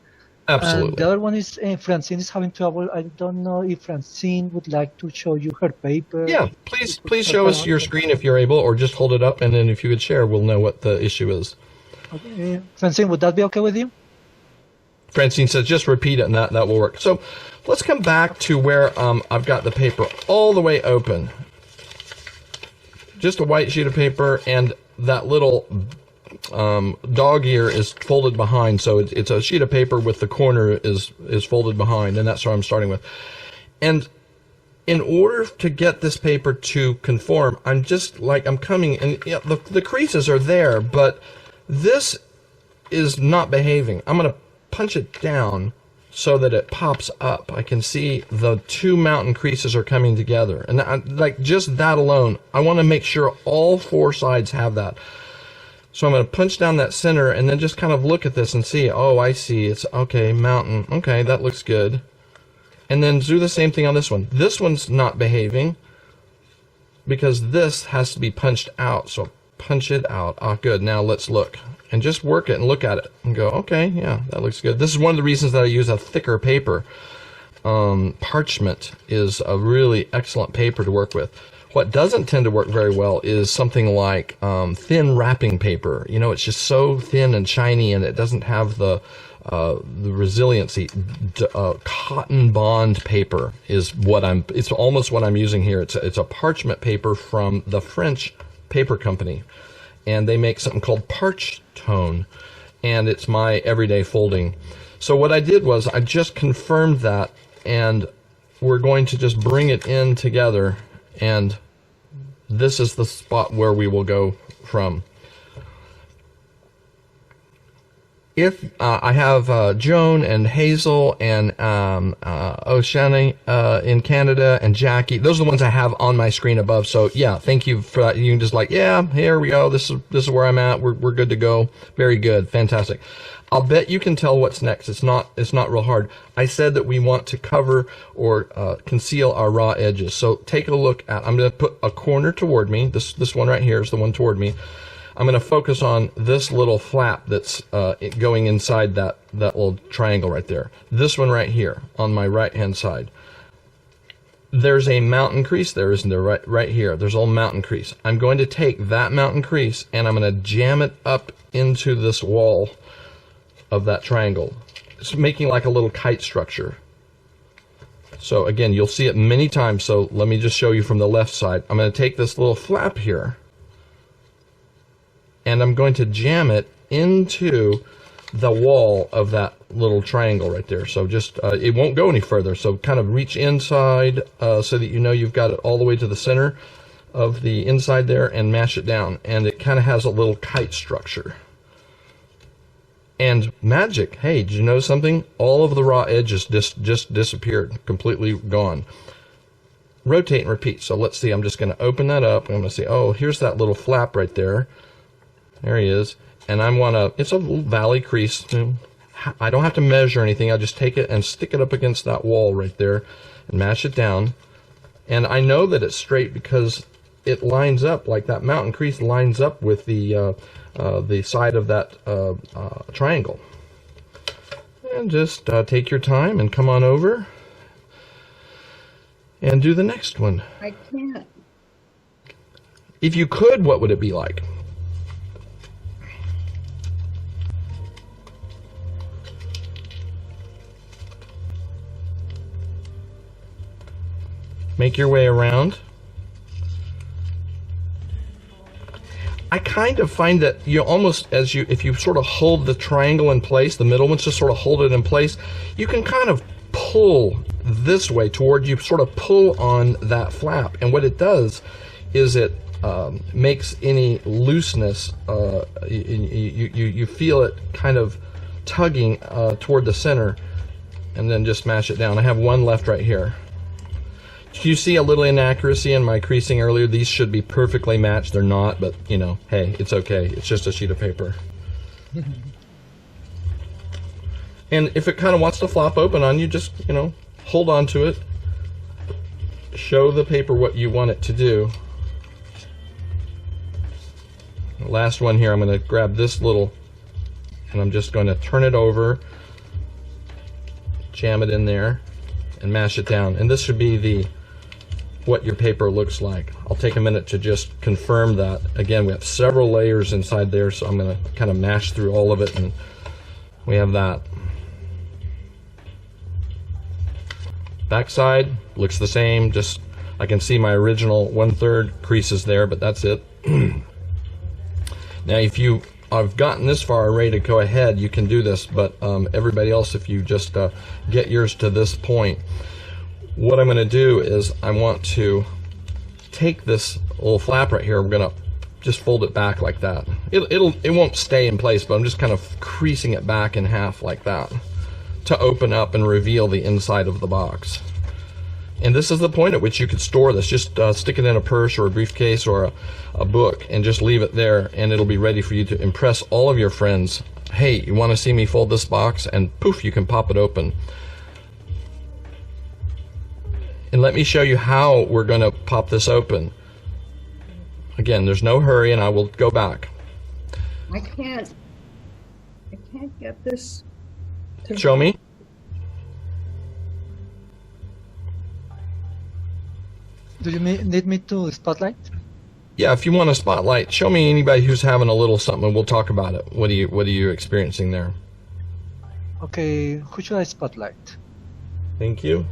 Absolutely. And the other one is Francine is having trouble. I don't know if Francine would like to show you her paper. Yeah, please show us your screen if you're able, or just hold it up, and then if you could share, we'll know what the issue is. Okay. Francine, would that be okay with you? Francine says just repeat it, and that will work. So let's come back to where I've got the paper all the way open. Just a white sheet of paper, and that little dog ear is folded behind, so it's a sheet of paper with the corner is folded behind, and that's what I'm starting with. And in order to get this paper to conform, I'm coming, and yeah, the creases are there, but this is not behaving. I'm going to punch it down so that it pops up. I can see the two mountain creases are coming together, and like just that alone, I want to make sure all four sides have that. So I'm going to punch down that center and then just kind of look at this and see, oh, I see, it's okay, mountain, okay, that looks good. And then do the same thing on this one. This one's not behaving because this has to be punched out, so punch it out. Ah, good, now let's look. And just work it and look at it and go, okay, yeah, that looks good. This is one of the reasons that I use a thicker paper. Parchment is a really excellent paper to work with. What doesn't tend to work very well is something like thin wrapping paper. You know, it's just so thin and shiny, and it doesn't have the resiliency. Cotton bond paper is it's almost what I'm using here. It's a parchment paper from the French paper company, and they make something called Parch Tone, and it's my everyday folding. So what I did was I just confirmed that, and we're going to just bring it in together, and this is the spot where we will go from. if I have Joan and Hazel and Oshani in Canada and Jackie, those are the ones I have on my screen above. So yeah, thank you for that. You can just like, yeah, here we go. This is where I'm at. We're good to go. Very good, fantastic. I'll bet you can tell what's next. It's not real hard. I said that we want to cover or conceal our raw edges. So take a look at. I'm going to put a corner toward me. This one right here is the one toward me. I'm going to focus on this little flap that's going inside that little triangle right there. This one right here on my right-hand side. There's a mountain crease there, isn't there? Right here. There's a little mountain crease. I'm going to take that mountain crease and I'm going to jam it up into this wall of that triangle. It's making like a little kite structure. So again, you'll see it many times. So let me just show you from the left side. I'm going to take this little flap here, and I'm going to jam it into the wall of that little triangle right there. So just, it won't go any further. So kind of reach inside so that you know you've got it all the way to the center of the inside there and mash it down. And it kind of has a little kite structure. And magic, hey, did you know something? All of the raw edges just disappeared, completely gone. Rotate and repeat. So let's see, I'm just going to open that up. I'm going to say, oh, here's that little flap right there. There he is. And I want to, it's a little valley crease. I don't have to measure anything. I just take it and stick it up against that wall right there and mash it down. And I know that it's straight because it lines up, like that mountain crease lines up with the side of that triangle. And just take your time and come on over and do the next one. I can't. If you could, what would it be like? Make your way around. I kind of find that you almost, if you sort of hold the triangle in place, the middle ones just sort of hold it in place, you can kind of pull this way toward you, sort of pull on that flap. And what it does is it makes any looseness, you feel it kind of tugging toward the center, and then just mash it down. I have one left right here. You see a little inaccuracy in my creasing earlier. These should be perfectly matched. They're not, but you know, hey, it's okay. It's just a sheet of paper. And if it kind of wants to flop open on you, just, you know, hold on to it. Show the paper what you want it to do. The last one here, I'm going to grab this little, and I'm just going to turn it over, jam it in there, and mash it down. And this should be what your paper looks like. I'll take a minute to just confirm that. Again, we have several layers inside there, so I'm going to kind of mash through all of it, and we have that. Backside looks the same, just I can see my original 1/3 creases there, but that's it. Now if I've gotten this far ready to go ahead, you can do this, but everybody else, if you just get yours to this point, what I'm going to do is I want to take this little flap right here. I'm going to just fold it back like that. It won't stay in place, but I'm just kind of creasing it back in half like that to open up and reveal the inside of the box. And this is the point at which you could store this. Just stick it in a purse or a briefcase or a book and just leave it there, and it'll be ready for you to impress all of your friends. Hey, you want to see me fold this box? And poof, you can pop it open. And let me show you how we're going to pop this open. Again, there's no hurry, and I will go back. I can't get this to Show me. Do you need me to spotlight? Yeah, if you want a spotlight, show me anybody who's having a little something, and we'll talk about it. What are you experiencing there? Okay, who should I spotlight? Thank you.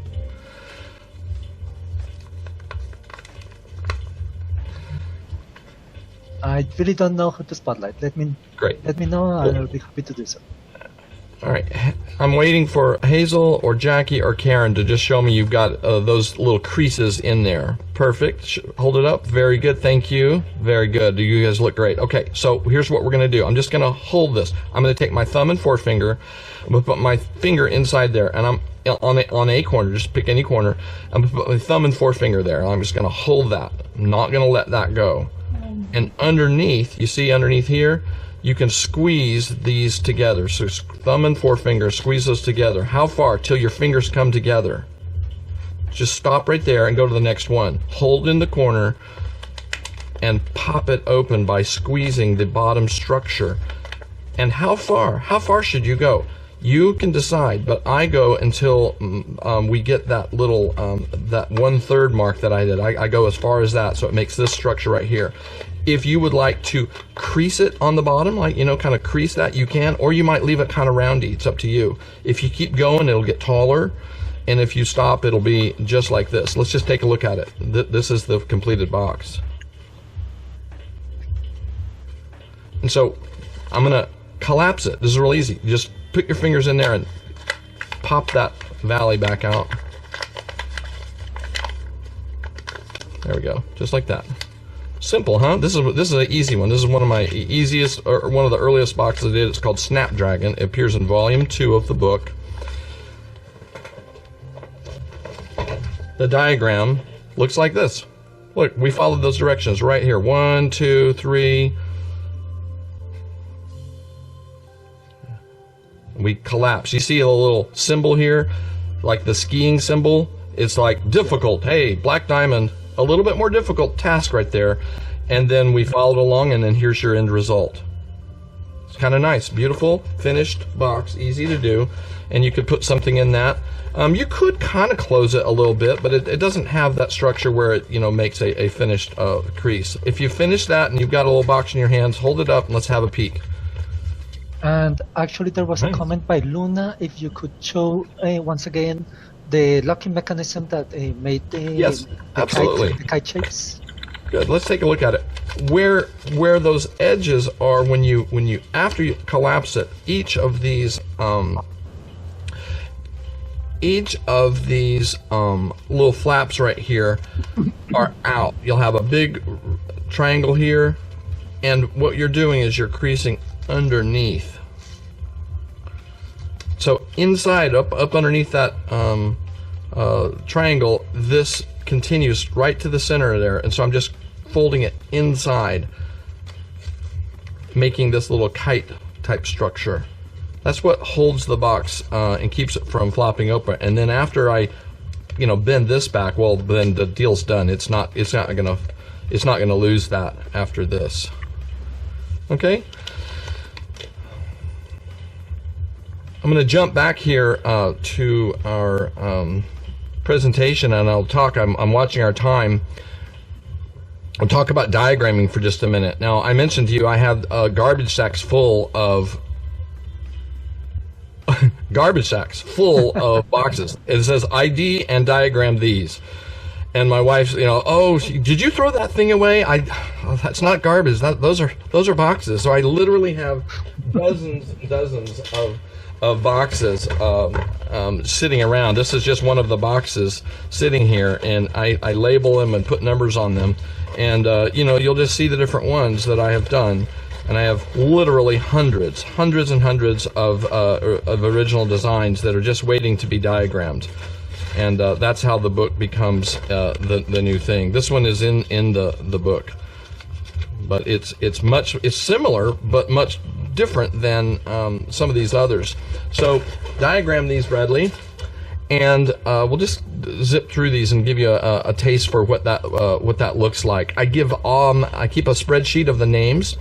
I really don't know who to spotlight. Let me Great. know. I'll be happy to do so. All right, I'm waiting for Hazel or Jackie or Karen to just show me you've got those little creases in there. Perfect. Hold it up. Very good. Thank you. Very good. You guys look great. Okay, so here's what we're going to do. I'm just going to hold this. I'm going to take my thumb and forefinger. I'm going to put my finger inside there, and I'm on a corner. Just pick any corner. I'm going to put my thumb and forefinger there. And I'm just going to hold that. I'm not going to let that go. And underneath, you see underneath here, you can squeeze these together. So thumb and forefinger, squeeze those together. How far? Till your fingers come together. Just stop right there and go to the next one. Hold in the corner and pop it open by squeezing the bottom structure. And how far? How far should you go? You can decide, but I go until we get that little, that 1/3 mark that I did. I go as far as that, so it makes this structure right here. If you would like to crease it on the bottom, like, you know, kind of crease that, you can, or you might leave it kind of roundy. It's up to you. If you keep going, it'll get taller, and if you stop, it'll be just like this. Let's just take a look at it. This is the completed box. And so I'm gonna collapse it. This is real easy. You just put your fingers in there and pop that valley back out. There we go, just like that. Simple, huh? This is an easy one. This is one of my easiest, or one of the earliest boxes I did. It's called Snapdragon. It appears in volume 2 of the book. The diagram looks like this. Look, we followed those directions right here. 1, 2, 3. We collapse. You see a little symbol here, like the skiing symbol. It's like difficult. Hey, black diamond. A little bit more difficult task right there, and then we followed along, and then here's your end result. It's kind of nice, beautiful, finished box, easy to do, and you could put something in that. You could kind of close it a little bit, but it doesn't have that structure where it, you know, makes a finished crease. If you finish that and you've got a little box in your hands, hold it up and let's have a peek. And actually, there was a comment by Luna. If you could show once again the locking mechanism that made the kite shapes. Good. Let's take a look at it. Where those edges are when you after you collapse it, each of these little flaps right here are out. You'll have a big triangle here, and what you're doing is you're creasing underneath. So inside, up underneath that triangle, this continues right to the center there, and so I'm just folding it inside, making this little kite type structure. That's what holds the box and keeps it from flopping open. And then after I, you know, bend this back, well, then the deal's done. It's not gonna lose that after this. Okay. I'm going to jump back here to our presentation, and I'll talk. I'm watching our time. I'll talk about diagramming for just a minute. Now, I mentioned to you I have garbage sacks full of boxes. It says ID and diagram these. And my wife's, you know, oh, did you throw that thing away? That's not garbage. Those are boxes. So I literally have dozens and dozens of boxes sitting around. This is just one of the boxes sitting here, and I label them and put numbers on them, and you know, you'll just see the different ones that I have done, and I have literally hundreds and hundreds of original designs that are just waiting to be diagrammed, and that's how the book becomes the new thing. This one is in the book, but it's similar but much different than some of these others. So diagram these, Bradley, and we'll just zip through these and give you a taste for what that looks like. I keep a spreadsheet of the names,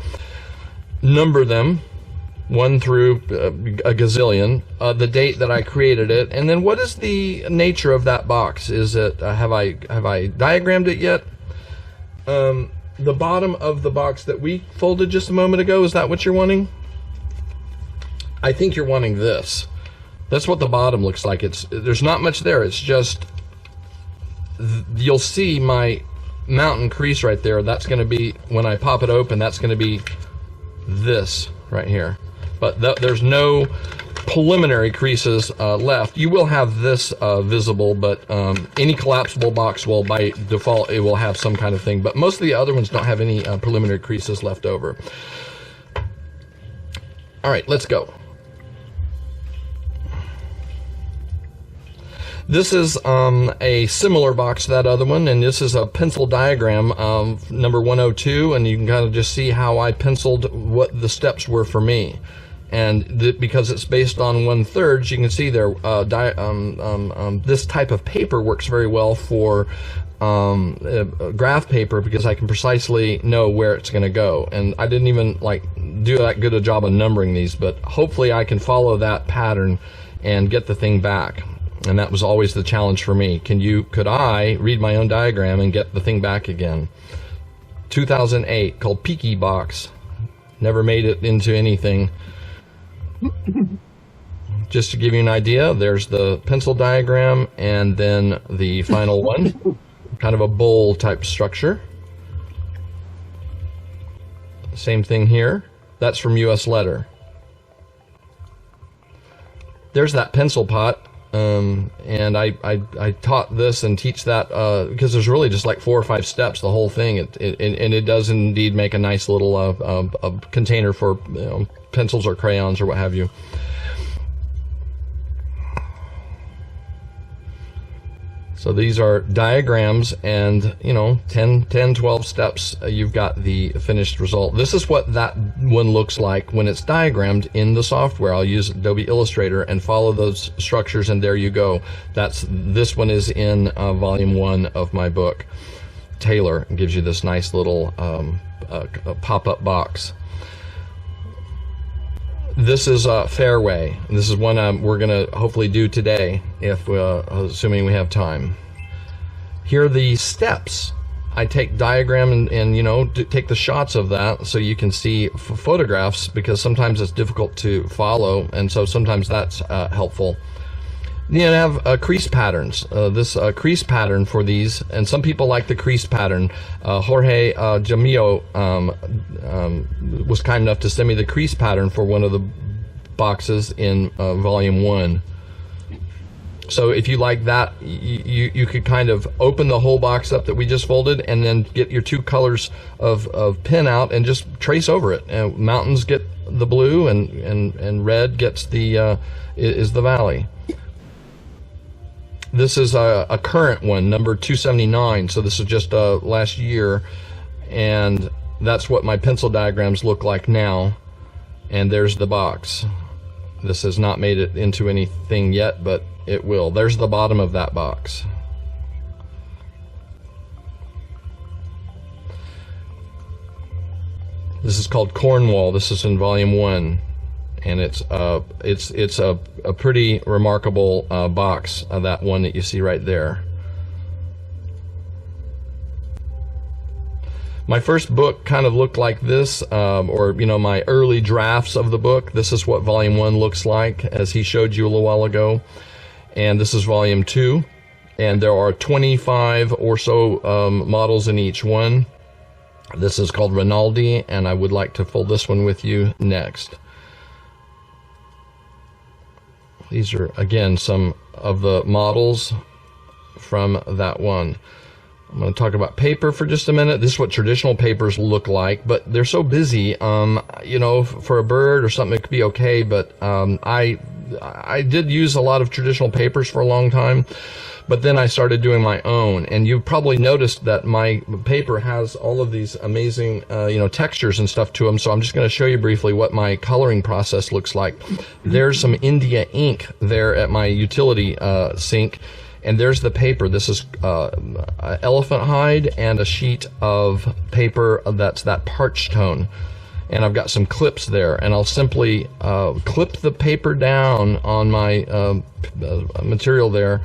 number them 1 through a gazillion, the date that I created it, and then what is the nature of that box? Is it have I diagrammed it yet? The bottom of the box that we folded just a moment ago, is that what you're wanting? I think you're wanting this. That's what the bottom looks like. There's not much there. It's just, you'll see my mountain crease right there. That's going to be, when I pop it open, that's going to be this right here. But there's no preliminary creases left. You will have this visible, but any collapsible box will, by default, it will have some kind of thing. But most of the other ones don't have any preliminary creases left over. All right, let's go. This is a similar box to that other one, and this is a pencil diagram number 102, and you can kind of just see how I penciled what the steps were for me. And because it's based on 1/3, you can see there, this type of paper works very well for graph paper, because I can precisely know where it's going to go. And I didn't even do that good a job of numbering these, but hopefully I can follow that pattern and get the thing back. And that was always the challenge for me. Could I read my own diagram and get the thing back again? 2008, called Peaky Box. Never made it into anything. Just to give you an idea, there's the pencil diagram and then the final one. Kind of a bowl type structure. Same thing here. That's from US Letter. There's that pencil pot. And I taught this and teach that because there's really just like 4 or 5 steps, the whole thing. And it does indeed make a nice little container for pencils or crayons or what have you. So these are diagrams, and 10, 12 steps, you've got the finished result. This is what that one looks like when it's diagrammed in the software. I'll use Adobe Illustrator and follow those structures, and there you go. This one is in volume 1 of my book. Taylor gives you this nice little pop-up box. This is Fairway. This is one we're going to hopefully do today, assuming we have time. Here are the steps. I take diagram and take the shots of that so you can see photographs, because sometimes it's difficult to follow, and so sometimes that's helpful. You have crease patterns. This crease pattern for these, and some people like the crease pattern. Jorge Jamillo was kind enough to send me the crease pattern for one of the boxes in volume 1. So if you like that, you could kind of open the whole box up that we just folded, and then get your 2 colors of pen out and just trace over it. And mountains get the blue, and red gets is the valley. This is a current one, number 279. So this is just last year, and that's what my pencil diagrams look like now. And there's the box. This has not made it into anything yet, but it will. There's the bottom of that box. This is called Cornwall. This is in volume 1. And it's a pretty remarkable box, that one that you see right there. My first book kind of looked like this, or my early drafts of the book. This is what volume 1 looks like, as he showed you a little while ago. And this is volume 2, and there are 25 or so models in each one. This is called Rinaldi, and I would like to fold this one with you next. These are, again, some of the models from that one. I'm going to talk about paper for just a minute. This is what traditional papers look like, but they're so busy. For a bird or something, it could be okay, but I did use a lot of traditional papers for a long time, but then I started doing my own. And you've probably noticed that my paper has all of these amazing, textures and stuff to them. So I'm just going to show you briefly what my coloring process looks like. There's some India ink there at my utility sink. And there's the paper. This is elephant hide and a sheet of paper that's that parch tone. And I've got some clips there, and I'll simply clip the paper down on my material there,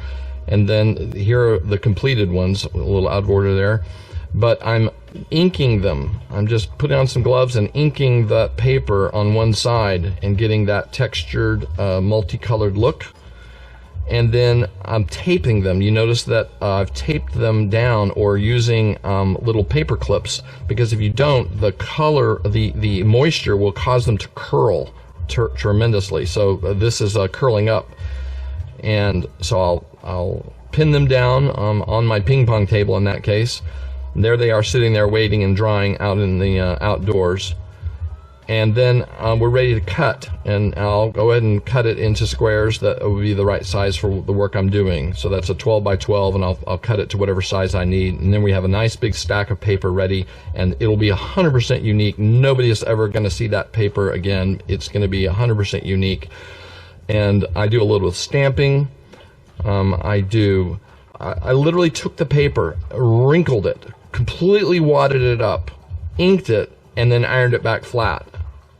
and then here are the completed ones, a little out of order there. But I'm inking them. I'm just putting on some gloves and inking the paper on one side and getting that textured, multicolored look. And then I'm taping them. You notice that I've taped them down, or using little paper clips, because if you don't, the color, the moisture will cause them to curl tremendously. So this is curling up, and so I'll pin them down on my ping pong table in that case. There they are sitting there waiting and drying out in the outdoors. And then we're ready to cut, and I'll go ahead and cut it into squares that will be the right size for the work I'm doing. So that's a 12 by 12, and I'll cut it to whatever size I need. And then we have a nice big stack of paper ready, and it'll be 100% unique. Nobody is ever going to see that paper again. It's going to be 100% unique. And I do a little stamping. I literally took the paper, wrinkled it, completely wadded it up, inked it, and then ironed it back flat.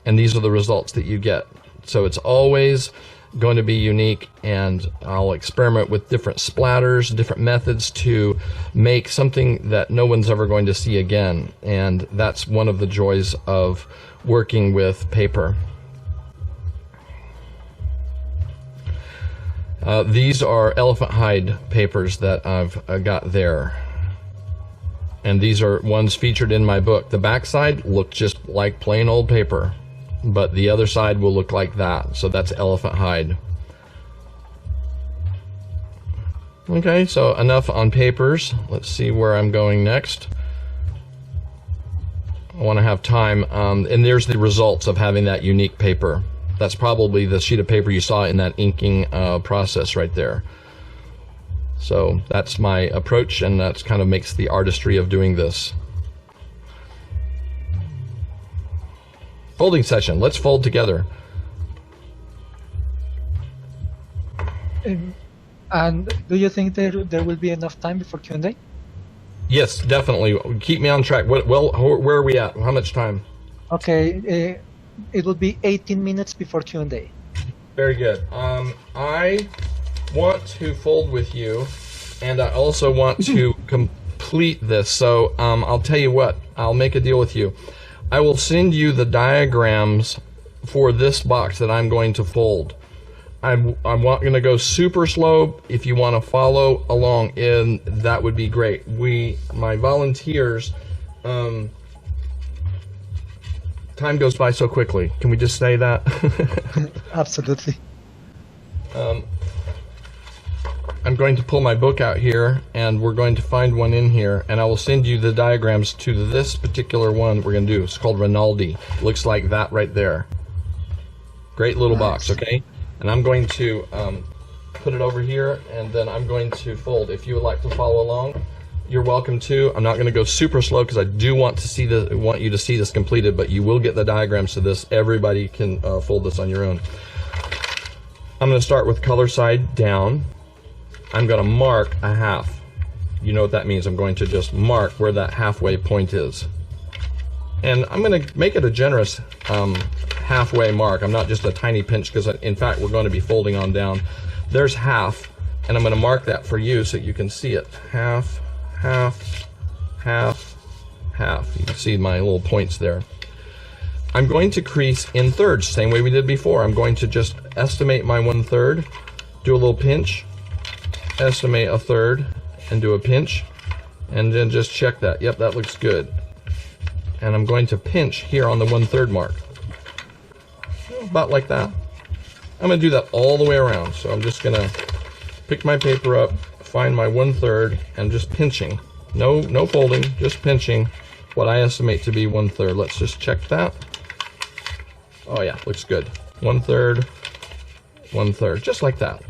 And these are the results that you get. So it's always going to be unique, and I'll experiment with different splatters, different methods to make something that no one's ever going to see again. And that's one of the joys of working with paper. These are elephant hide papers that I've got there. And these are ones featured in my book. The back side looked just like plain old paper, but the other side will look like that. So that's elephant hide. Okay, so enough on papers. Let's see where I'm going next. I want to have time, and there's the results of having that unique paper. That's probably the sheet of paper you saw in that inking process right there. So that's my approach, and that's kind of makes the artistry of doing this. Folding session. Let's fold together. And do you think there will be enough time before Q&A? Yes, definitely. Keep me on track. Well, where are we at? How much time? Okay, it will be 18 minutes before Q&A. Very good. I want to fold with you, and I also want to complete this. So I'll tell you what, I'll make a deal with you. I will send you the diagrams for this box that I'm going to fold. I'm going to go super slow. If you want to follow along in, that would be great. My volunteers, time goes by so quickly. Can we just say that? Absolutely. I'm going to pull my book out here, and we're going to find one in here, and I will send you the diagrams to this particular one we're going to do. It's called Rinaldi. It looks like that right there. Great little box, okay? And I'm going to put it over here, and then I'm going to fold. If you would like to follow along, you're welcome to. I'm not going to go super slow because I do want you to see this completed, but you will get the diagrams to this. Everybody can fold this on your own. I'm going to start with color side down. I'm going to mark a half. You know what that means. I'm going to just mark where that halfway point is. And I'm going to make it a generous halfway mark. I'm not just a tiny pinch, because in fact we're going to be folding on down. There's half, and I'm going to mark that for you so you can see it. Half, half, half, half. You can see my little points there. I'm going to crease in thirds, same way we did before. I'm going to just estimate my 1/3, do a little pinch, estimate a third, and do a pinch, and then just check that. Yep, that looks good. And I'm going to pinch here on the 1/3 mark. About like that. I'm going to do that all the way around. So I'm just going to pick my paper up, find my 1/3, and just pinching. No folding, just pinching what I estimate to be 1/3. Let's just check that. Oh yeah, looks good. 1/3, 1/3, just like that.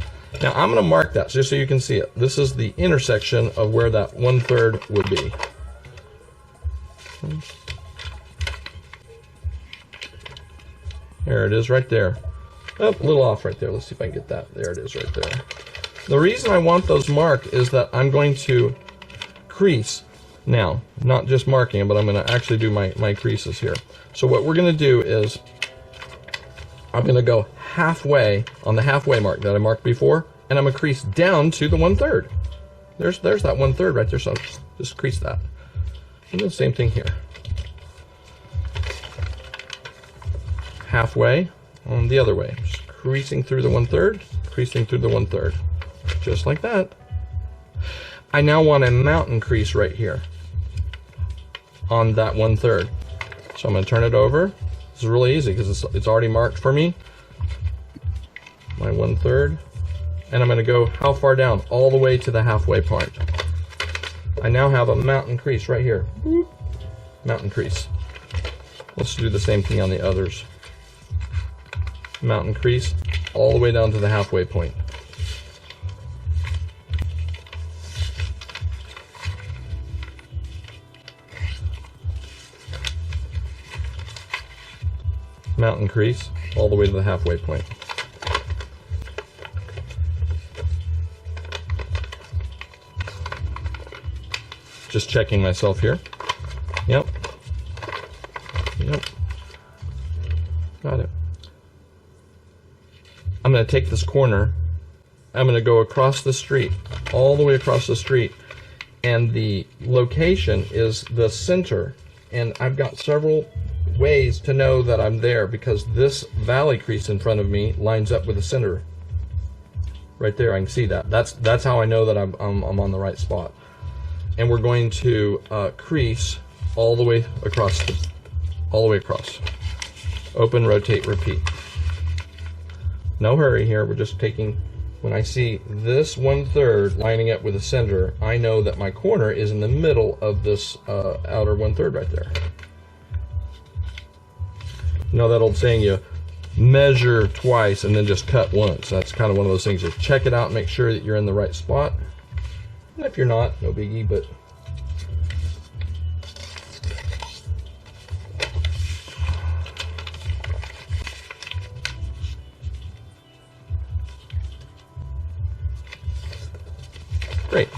Now I'm going to mark that just so you can see it. This is the intersection of where that 1/3 would be. There it is right there. Oh, a little off right there. Let's see if I can get that. There it is right there. The reason I want those marked is that I'm going to crease now. Not just marking, but I'm going to actually do my creases here. So what we're going to do is I'm going to go halfway on the halfway mark that I marked before, and I'm going to crease down to the 1/3. There's that 1/3 right there, so just crease that. And do the same thing here. Halfway on the other way. Just creasing through the 1/3, creasing through the 1/3. Just like that. I now want a mountain crease right here on that 1/3. So I'm going to turn it over, It's really easy because it's already marked for me. My 1/3. And I'm going to go how far down? All the way to the halfway point. I now have a mountain crease right here. Mountain crease. Let's do the same thing on the others. Mountain crease all the way down to the halfway point. Mountain crease all the way to the halfway point. Just checking myself here. Yep. Yep. Got it. I'm going to take this corner. I'm going to go across the street, all the way across the street. And the location is the center. And I've got several ways to know that I'm there because this valley crease in front of me lines up with the center. Right there, I can see that. That's how I know that I'm on the right spot. And we're going to crease all the way across, all the way across. Open, rotate, repeat. No hurry here. We're just taking. When I see this 1/3 lining up with the center, I know that my corner is in the middle of this outer 1/3 right there. You know that old saying, you measure twice and then just cut once. That's kind of one of those things. Just check it out and make sure that you're in the right spot. And if you're not, no biggie, but great.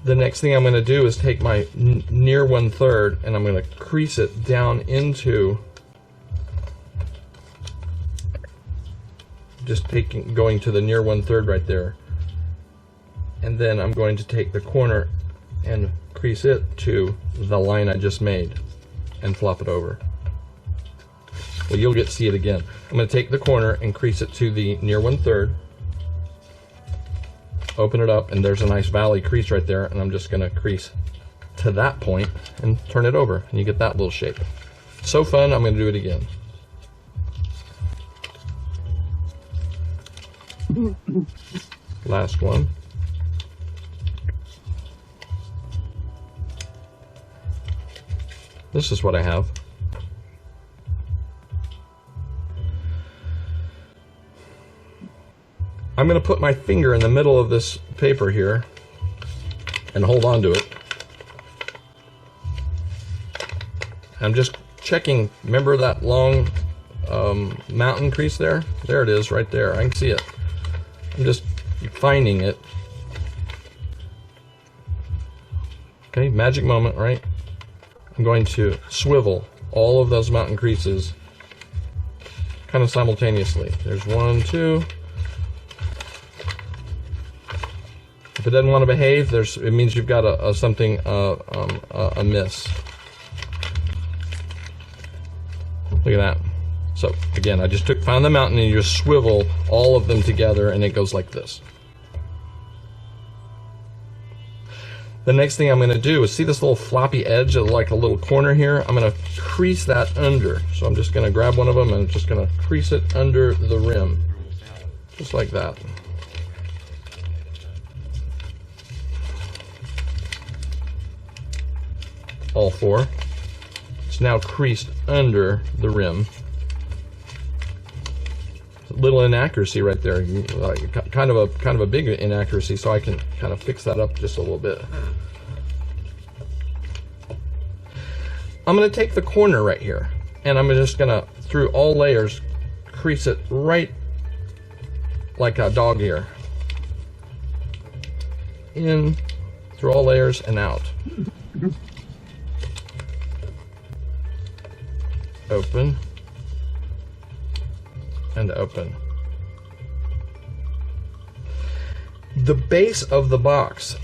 The next thing I'm going to do is take my near 1/3 and I'm going to crease it down into, just going to the near 1/3 right there. And then I'm going to take the corner and crease it to the line I just made and flop it over. Well, you'll get to see it again. I'm going to take the corner and crease it to the near 1/3. Open it up, and there's a nice valley crease right there, and I'm just going to crease to that point and turn it over, and you get that little shape. So fun. I'm going to do it again. Last one. This is what I have. I'm going to put my finger in the middle of this paper here and hold on to it. I'm just checking. Remember that long mountain crease there? There it is right there. I can see it. I'm just finding it. Okay, magic moment, right? I'm going to swivel all of those mountain creases kind of simultaneously. There's 1, 2. If it doesn't want to behave, it means you've got something amiss. Look at that. So again, I just found the mountain and you just swivel all of them together and it goes like this. The next thing I'm going to do is see this little floppy edge of like a little corner here. I'm going to crease that under. So I'm just going to grab one of them and just going to crease it under the rim. Just like that. All 4. It's now creased under the rim. A little inaccuracy right there, kind of a big inaccuracy, so I can kind of fix that up just a little bit. I'm going to take the corner right here, and I'm just going to, through all layers, crease it right like a dog ear. In, through all layers, and out. Open and open. The base of the box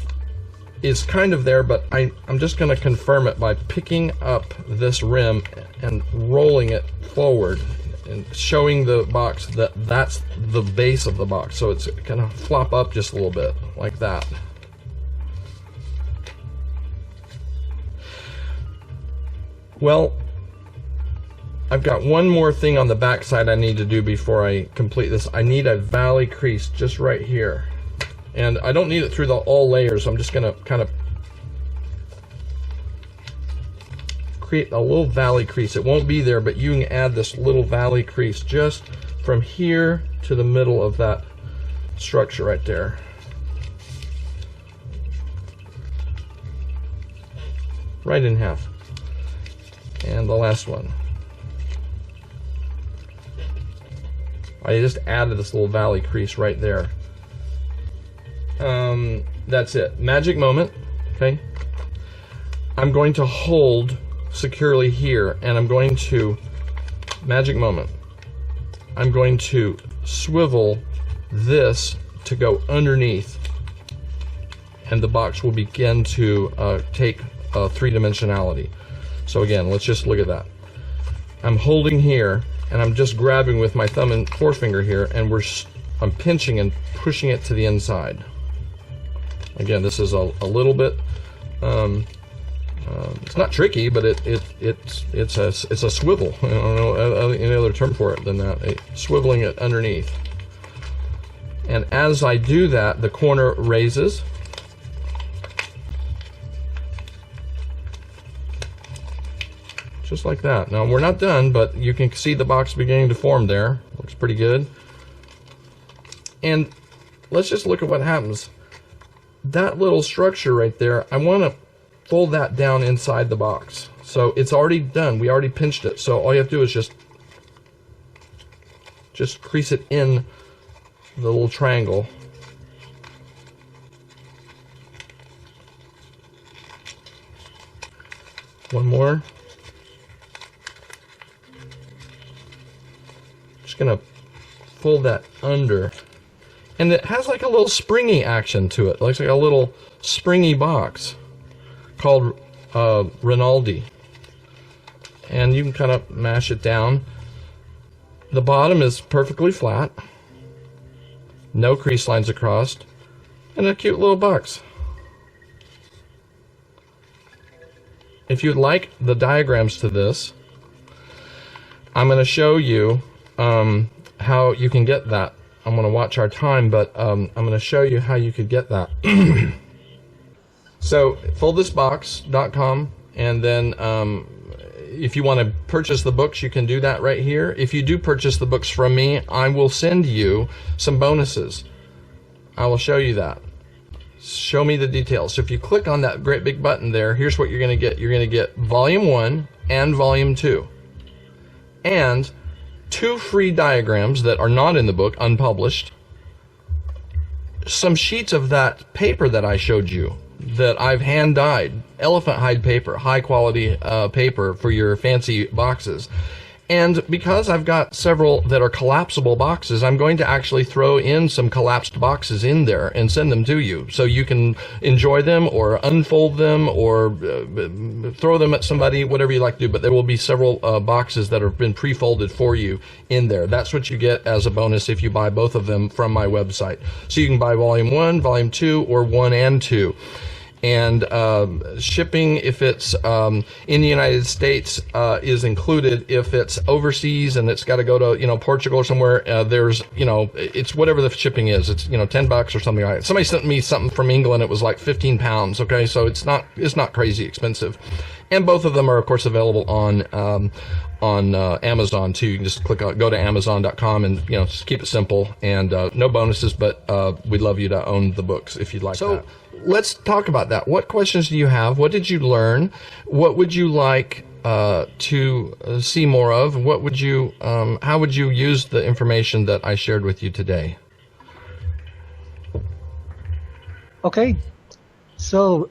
is kind of there, but I'm just going to confirm it by picking up this rim and rolling it forward and showing the box that that's the base of the box. So it's going to flop up just a little bit like that. Well, I've got one more thing on the back side I need to do before I complete this. I need a valley crease just right here. And I don't need it through all layers, so I'm just gonna kind of create a little valley crease. It won't be there, but you can add this little valley crease just from here to the middle of that structure right there. Right in half. And the last one. I just added this little valley crease right there. That's it. Magic moment. Okay. I'm going to hold securely here, and I'm going to, magic moment, I'm going to swivel this to go underneath, and the box will begin to take three-dimensionality. So again, let's just look at that. I'm holding here, and I'm just grabbing with my thumb and forefinger here, and I'm pinching and pushing it to the inside. Again, this is a little bit, it's not tricky, but it's a swivel. I don't know any other term for it than that. Swiveling it underneath. And as I do that, the corner raises. Just like that. Now, we're not done, but you can see the box beginning to form there. Looks pretty good. And let's just look at what happens. That little structure right there, I want to fold that down inside the box. So it's already done. We already pinched it. So all you have to do is just crease it in the little triangle. One more. Just gonna fold that under. And it has like a little springy action to it. It looks like a little springy box called Rinaldi. And you can kind of mash it down. The bottom is perfectly flat. No crease lines across. And a cute little box. If you'd like the diagrams to this, I'm going to show you how you can get that. I'm going to watch our time, but I'm going to show you how you could get that. So, foldthisbox.com, and then if you want to purchase the books, you can do that right here. If you do purchase the books from me, I will send you some bonuses. I will show you that. Show me the details. So if you click on that great big button there, here's what you're going to get. You're going to get Volume 1 and Volume 2. And 2 free diagrams that are not in the book, unpublished. Some sheets of that paper that I showed you that I've hand dyed, elephant hide paper, high quality paper for your fancy boxes. And because I've got several that are collapsible boxes, I'm going to actually throw in some collapsed boxes in there and send them to you, so you can enjoy them or unfold them or throw them at somebody, whatever you like to do. But there will be several boxes that have been pre-folded for you in there. That's what you get as a bonus if you buy both of them from my website. So you can buy Volume 1, Volume 2, or 1 and 2. And shipping, if it's in the United States, is included. If it's overseas and it's got to go to Portugal or somewhere, there's it's whatever the shipping is. It's $10 or something like that. Somebody sent me something from England. It was like 15 pounds. Okay, so it's not crazy expensive. And both of them are of course available on Amazon too. You can just go to Amazon.com and just keep it simple, and no bonuses, but we'd love you to own the books if you'd like that. Let's talk about that. What questions do you have? What did you learn? What would you like to see more of? What would you how would you use the information that I shared with you today? Okay. So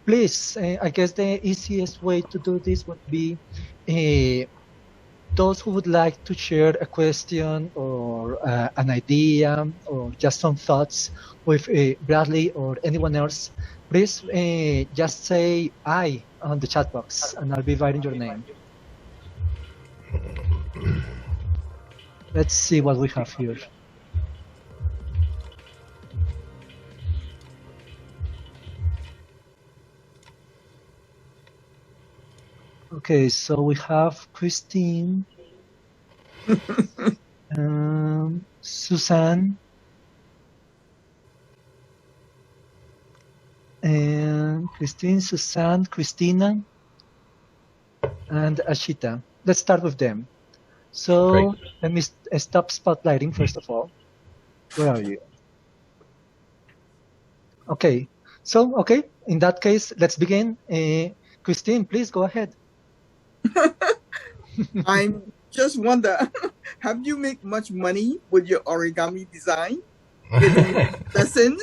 please, I guess the easiest way to do this would be those who would like to share a question or an idea or just some thoughts with Bradley or anyone else, please just say "I" on the chat box, and I'll be writing your name. Let's see what we have here. Okay. Okay, so we have Christine, Suzanne, and Christine, Suzanne, Christina, and Ashita. Let's start with them. So Great. let me stop spotlighting first of all. Where are you? Okay. So, okay, in that case, let's begin. Christine, please go ahead. I just wonder, have you made much money with your origami design? Lessons?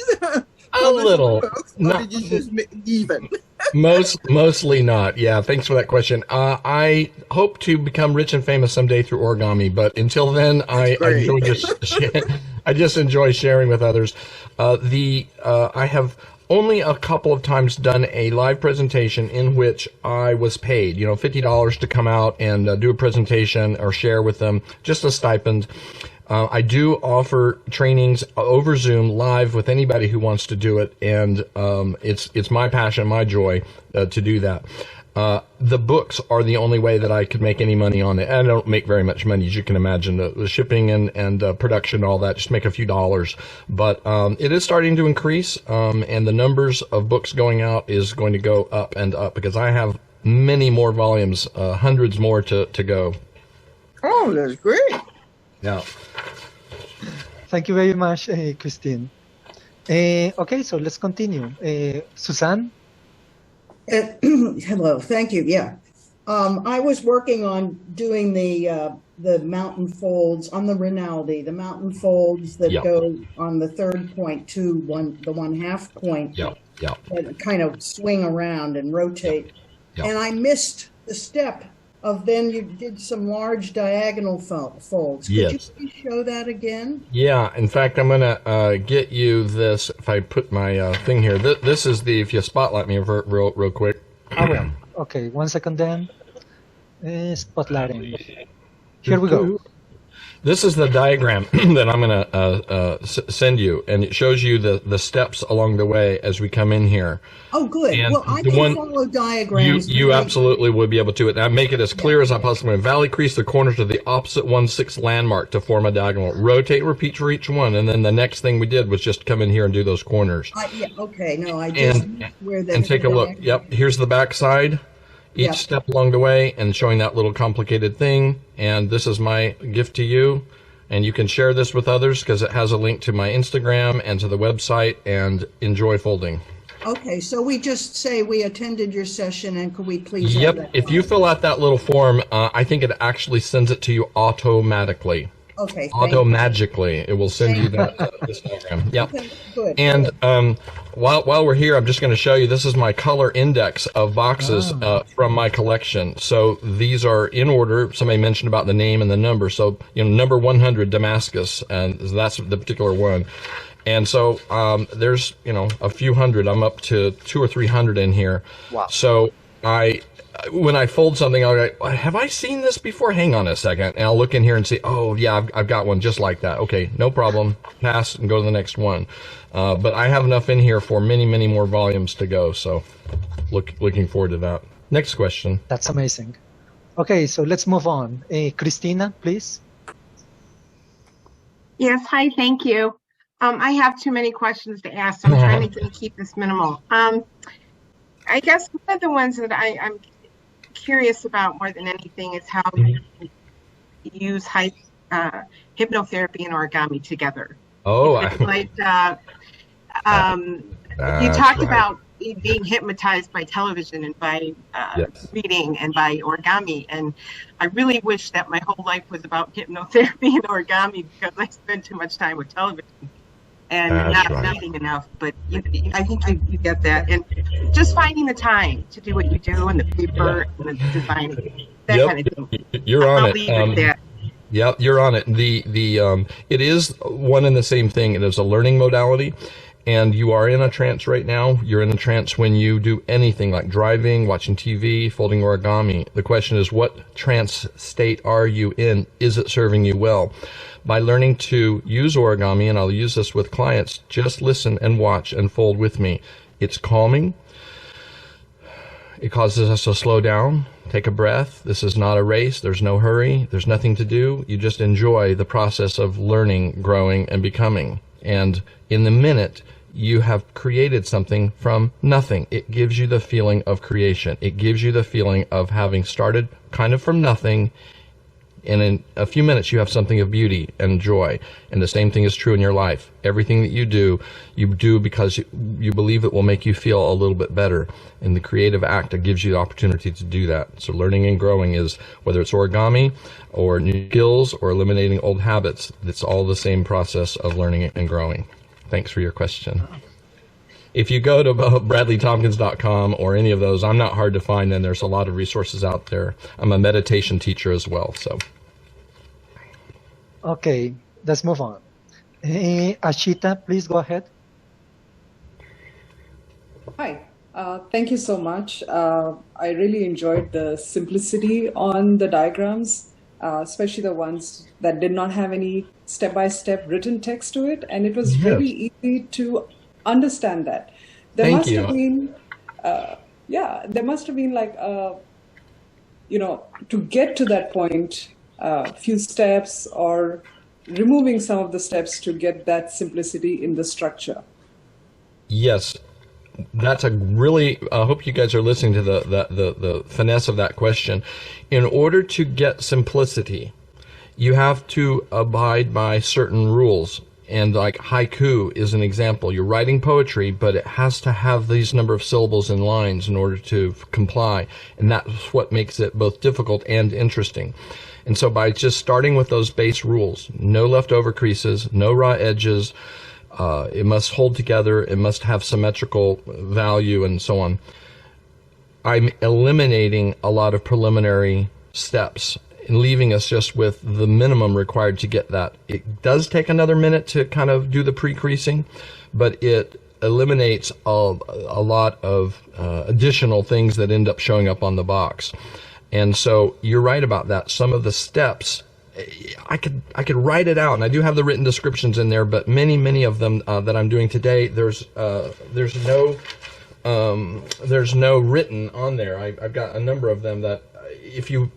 A little. Or did you just make even? Mostly not. Yeah, thanks for that question. I hope to become rich and famous someday through origami, but until then, I just enjoy sharing with others. I have only a couple of times done a live presentation in which I was paid, $50 to come out and do a presentation or share with them, just a stipend. I do offer trainings over Zoom live with anybody who wants to do it, and it's my passion, my joy to do that. The books are the only way that I could make any money on it. I don't make very much money, as you can imagine. The shipping and production, all that, just make a few dollars. But it is starting to increase, and the numbers of books going out is going to go up and up because I have many more volumes, hundreds more to go. Oh, that's great. Yeah. Thank you very much, Christine. Okay, so let's continue. Suzanne? Hello, thank you. Yeah, I was working on doing the mountain folds on the Rinaldi, the mountain folds that go on the third point to the 1/2 point. That kind of swing around and rotate. And I missed the step of then you did some large diagonal folds. Could you please show that again? Yeah, in fact, I'm going to get you this, if I put my thing here. This is if you spotlight me real quick. I will. Okay, 1 second then. Spotlighting. Here we go. This is the diagram that I'm going to send you, and it shows you the steps along the way as we come in here. Oh, good. And well, I can follow diagrams. You absolutely would be able to. And I make it as clear as I possibly can. Valley crease the corners to the opposite 1/6 landmark to form a diagonal. Rotate, repeat for each one, and then the next thing we did was just come in here and do those corners. Yeah. Okay. No, I just where the and take a look. Yep. Here's the back side. Each step along the way and showing that little complicated thing. And this is my gift to you. And you can share this with others because it has a link to my Instagram and to the website, and enjoy folding. Okay, so we just say we attended your session and could we please have that if you fill out that little form, I think it actually sends it to you automatically. Okay. Automagically, it will send you that this diagram. Yeah. Okay, good. And while we're here, I'm just going to show you. This is my color index of boxes from my collection. So these are in order. Somebody mentioned about the name and the number. So number 100 Damascus, and that's the particular one. And so there's a few hundred. I'm up to 200 or 300 in here. Wow. So when I fold something, I'll go, have I seen this before? Hang on a second. And I'll look in here and see, oh, yeah, I've got one just like that. Okay, no problem. Pass and go to the next one. But I have enough in here for many, many more volumes to go. So looking forward to that. Next question. That's amazing. Okay, so let's move on. Christina, please. Yes, hi, thank you. I have too many questions to ask, so I'm trying to keep this minimal. I guess one of the ones that I'm curious about more than anything is how you use hypnotherapy and origami together. Oh, like you talked about being hypnotized by television and by reading and by origami, and I really wish that my whole life was about hypnotherapy and origami because I spend too much time with television and not reading enough. But I think you get that, and just finding the time to do what you do and the paper and the designing, that kind of thing. You're on it. Yeah, you're on it. It is one and the same thing. It is a learning modality, and you are in a trance right now. You're in a trance when you do anything like driving, watching TV, folding origami. The question is, what trance state are you in? Is it serving you well? By learning to use origami, and I'll use this with clients, just listen and watch and fold with me. It's calming. It causes us to slow down, take a breath. This is not a race. There's no hurry. There's nothing to do. You just enjoy the process of learning, growing, and becoming. And in the minute, you have created something from nothing. It gives you the feeling of creation. It gives you the feeling of having started kind of from nothing, and in a few minutes you have something of beauty and joy. And the same thing is true in your life. Everything that you do because you believe it will make you feel a little bit better. And the creative act that gives you the opportunity to do that. So learning and growing is, whether it's origami or new skills or eliminating old habits, it's all the same process of learning and growing. Thanks for your question. If you go to bradleytompkins.com or any of those, I'm not hard to find, and there's a lot of resources out there. I'm a meditation teacher as well. So. Okay, let's move on. Ashita, please go ahead. Hi, thank you so much. I really enjoyed the simplicity on the diagrams, especially the ones that did not have any step-by-step written text to it, and it was very easy to understand that. There must have been, there must have been like, to get to that point, few steps or removing some of the steps to get that simplicity in the structure. Yes, that's a really, I hope you guys are listening to the finesse of that question. In order to get simplicity, you have to abide by certain rules. And like haiku is an example. You're writing poetry, but it has to have these number of syllables and lines in order to comply. And that's what makes it both difficult and interesting. And so by just starting with those base rules, no leftover creases, no raw edges, it must hold together, it must have symmetrical value, and so on. I'm eliminating a lot of preliminary steps and leaving us just with the minimum required to get that. It does take another minute to kind of do the pre-creasing, but it eliminates a lot of additional things that end up showing up on the box. And so you're right about that. Some of the steps, I could write it out, and I do have the written descriptions in there, but many of them that I'm doing today, there's no written on there. I've got a number of them that if you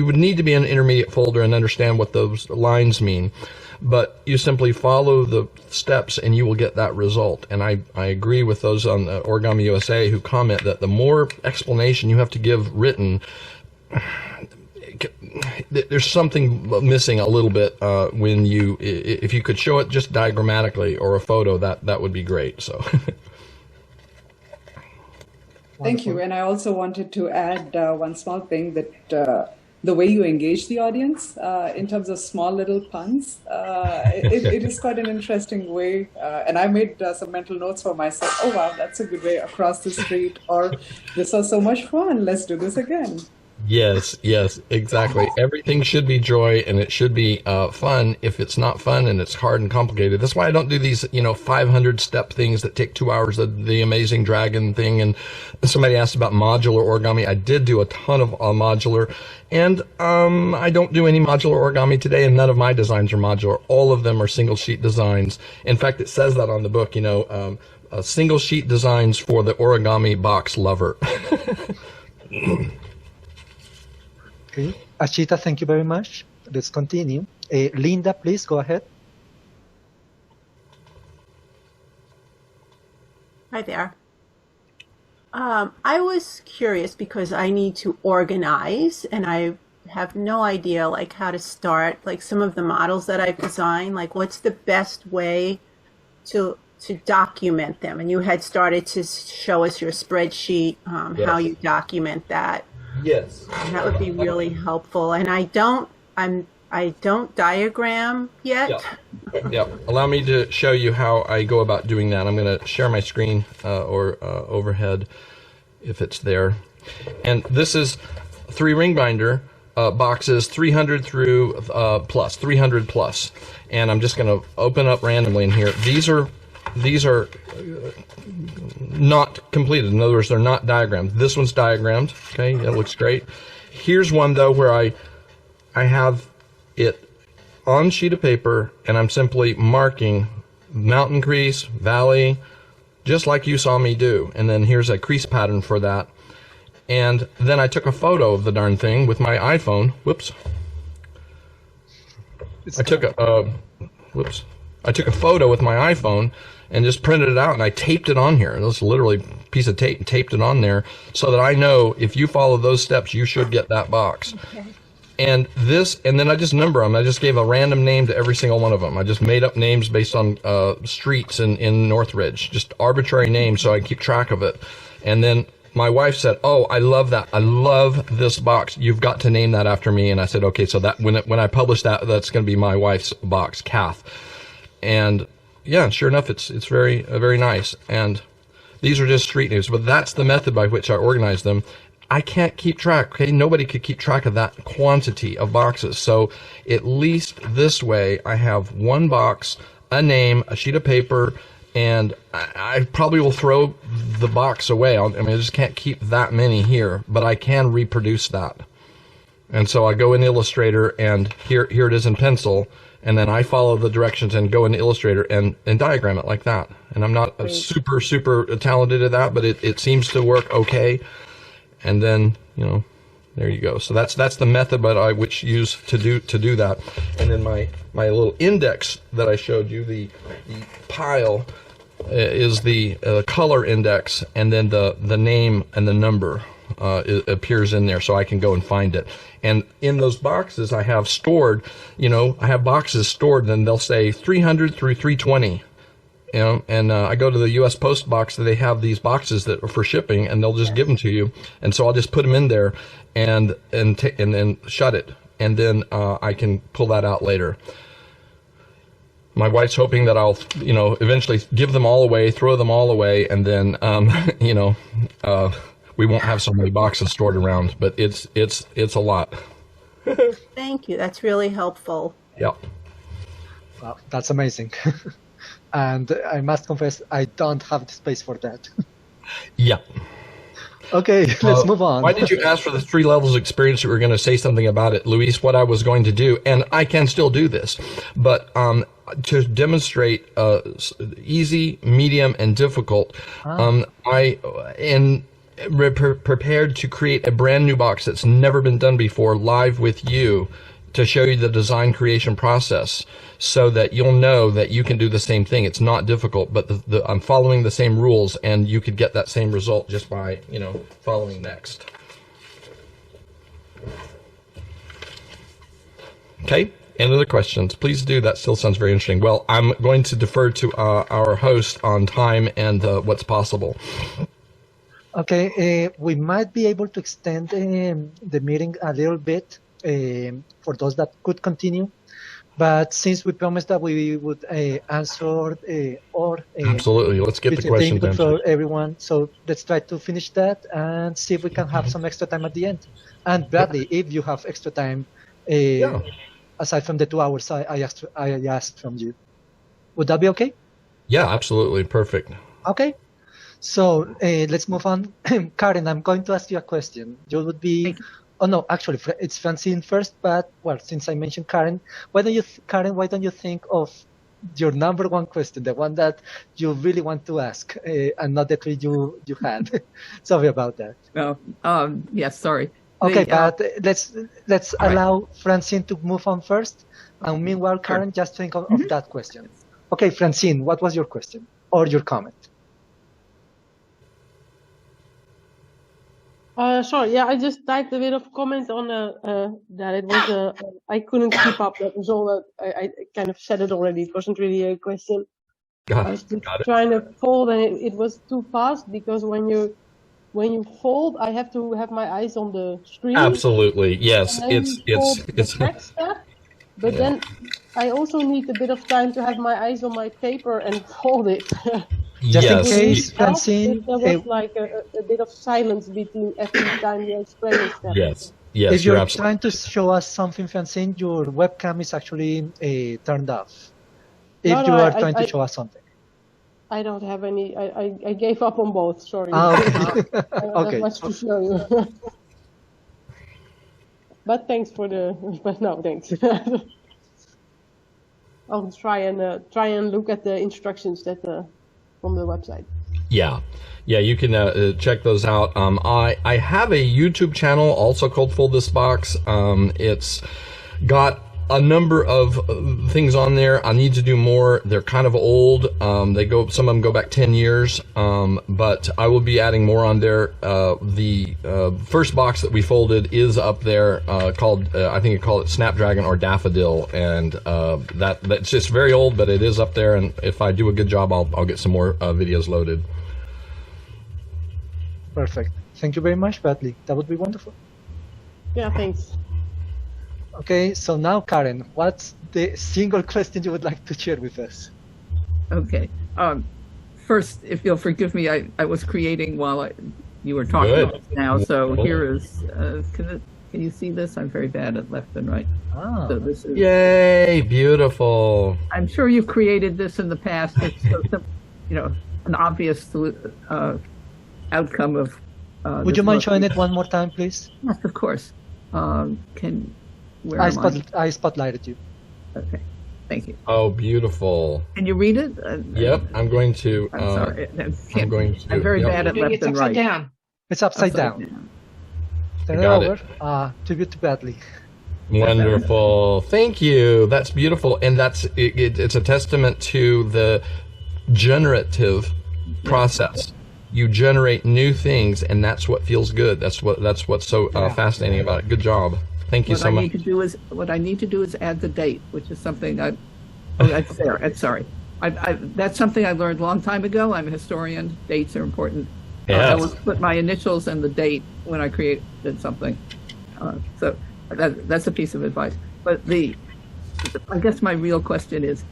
would need to be an intermediate folder and understand what those lines mean, but you simply follow the steps and you will get that result. And I agree with those on Origami USA who comment that the more explanation you have to give written, there's something missing a little bit when if you could show it just diagrammatically or a photo, that would be great. So. Thank you. And I also wanted to add one small thing, that the way you engage the audience in terms of small little puns, it is quite an interesting way. And I made some mental notes for myself. Oh, wow, that's a good way across the street. Or this was so much fun. Let's do this again. Yes, exactly. Everything should be joy, and it should be fun. If it's not fun and it's hard and complicated, that's why I don't do these 500 step things that take 2 hours. The amazing dragon thing. And somebody asked about modular origami. I did do a ton of modular, and I don't do any modular origami today, and none of my designs are modular. All of them are single sheet designs. In fact, it says that on the book. Single sheet designs for the origami box lover. Okay, Ashita, thank you very much. Let's continue. Linda, please go ahead. Hi there. I was curious because I need to organize, and I have no idea how to start some of the models that I've designed. What's the best way to document them? And you had started to show us your spreadsheet, Yes. how you document that. Yes. And that would be really helpful. And I don't diagram yet. Yeah. Allow me to show you how I go about doing that. I'm going to share my screen or overhead if it's there. And this is 3 ring binder boxes, 300 through 300 plus. And I'm just going to open up randomly in here. These are not completed. In other words, they're not diagrammed. This one's diagrammed. Okay, it looks great. Here's one though where I have it on sheet of paper, and I'm simply marking mountain crease, valley, just like you saw me do. And then here's a crease pattern for that. And then I took a photo of the darn thing with my iPhone. Whoops. I took a photo with my iPhone and just printed it out, and I taped it on here. It was literally a piece of tape and taped it on there so that I know if you follow those steps, you should get that box. Okay. And then I just number them. I just gave a random name to every single one of them. I just made up names based on streets in Northridge, just arbitrary names so I keep track of it. And then my wife said, "Oh, I love that. I love this box. You've got to name that after me." And I said, "Okay." So that when I publish that, that's going to be my wife's box, Kath. And yeah, sure enough, it's very very nice. And these are just street names, but that's the method by which I organize them. I can't keep track. Okay, nobody could keep track of that quantity of boxes. So at least this way, I have one box, a name, a sheet of paper, and I probably will throw the box away. I just can't keep that many here, but I can reproduce that. And so I go in Illustrator, and here it is in pencil, and then I follow the directions and go in Illustrator and diagram it like that. And I'm not super talented at that, but it seems to work okay. And then, there you go. So that's the method that I which use to do that. And then my little index that I showed you, the pile, is the color index, and then the name and the number appears in there, so I can go and find it. And in those boxes I have stored, I have boxes stored, and they'll say 300 through 320. And I go to the U.S. Post box, they have these boxes that are for shipping, and they'll just give them to you. And so I'll just put them in there and then shut it, and then I can pull that out later. My wife's hoping that I'll, eventually give them all away, throw them all away, and then, we won't have so many boxes stored around. But it's a lot. Thank you. That's really helpful. Yeah. Wow, that's amazing. And I must confess, I don't have the space for that. Yeah. Okay, let's move on. Why did you ask for the 3 levels of experience? You were going to say something about it, Luis. What I was going to do, and I can still do this, but to demonstrate easy, medium, and difficult, I am prepared to create a brand new box that's never been done before live with you to show you the design creation process, so that you'll know that you can do the same thing. It's not difficult, but I'm following the same rules, and you could get that same result just by, following next. Okay, any other questions? Please do. That still sounds very interesting. Well, I'm going to defer to our host on time and what's possible. Okay, we might be able to extend the meeting a little bit for those that could continue. But since we promised that we would answer absolutely, let's get the questions answered for everyone. So let's try to finish that and see if we can have some extra time at the end. And Bradley, if you have extra time, aside from the 2 hours I asked from you, would that be okay? Yeah, absolutely, perfect. Okay, so let's move on. Karen, I'm going to ask you a question. You would be. Oh no, actually, it's Francine first. But well, since I mentioned Karen, why don't you think of your number one question, the one that you really want to ask, and not the 3 you had? Sorry about that. Oh, yes, sorry. Okay, but let's allow Francine to move on first, and meanwhile, Karen, just think of that question. Okay, Francine, what was your question or your comment? Sorry, yeah, I just typed a bit of comment on that it was I couldn't keep up. That was all that I kind of said it already. It wasn't really a question. I was just trying to fold, and it was too fast because when you fold, I have to have my eyes on the screen. Absolutely, yes. It's the next step, but then I also need a bit of time to have my eyes on my paper and fold it. Just in case, Francine, there was like a bit of silence between every time you explain it. Yes, if you're trying to show us something, Francine, your webcam is actually turned off. If you are trying to show us something. I don't have any. I gave up on both. Sorry. Okay. I don't have much to show you. But thanks for the. But no, thanks. I'll try and look at the instructions that from the website. Yeah. Yeah, you can check those out. I have a YouTube channel also called Fold This Box. It's got a number of things on there. I need to do more. They're kind of old. Some of them go back 10 years. But I will be adding more on there. The first box that we folded is up there, called, I think you call it Snapdragon or Daffodil. And, that's just very old, but it is up there. And if I do a good job, I'll get some more, videos loaded. Perfect. Thank you very much, Bradley. That would be wonderful. Yeah, thanks. Okay, so now, Karen, what's the single question you would like to share with us? Okay. First, if you'll forgive me, I was creating while you were talking Good. now. So here is, can you see this? I'm very bad at left and right. Ah. So this is, Yay, beautiful. I'm sure you've created this in the past. It's so simple, an obvious outcome of. Would you mind showing it one more time, please? Yes, of course. Where I spotlighted you. Okay, thank you. Oh, beautiful. Can you read it? Yep, I'm going to. I'm sorry. I'm going to. I'm very yep. bad at left It's and right. upside down. It's upside down. Turn it Got over. Tribute to Bradley. Wonderful. Thank you. That's beautiful. And it's a testament to the generative process. You generate new things, and that's what feels good. That's what's so fascinating about it. Good job. Thank you so much. What I need to do is add the date, which is something sorry. That's something I learned a long time ago. I'm a historian. Dates are important. Yes. I always put my initials and the date when I created something. So that's a piece of advice. But I guess my real question is,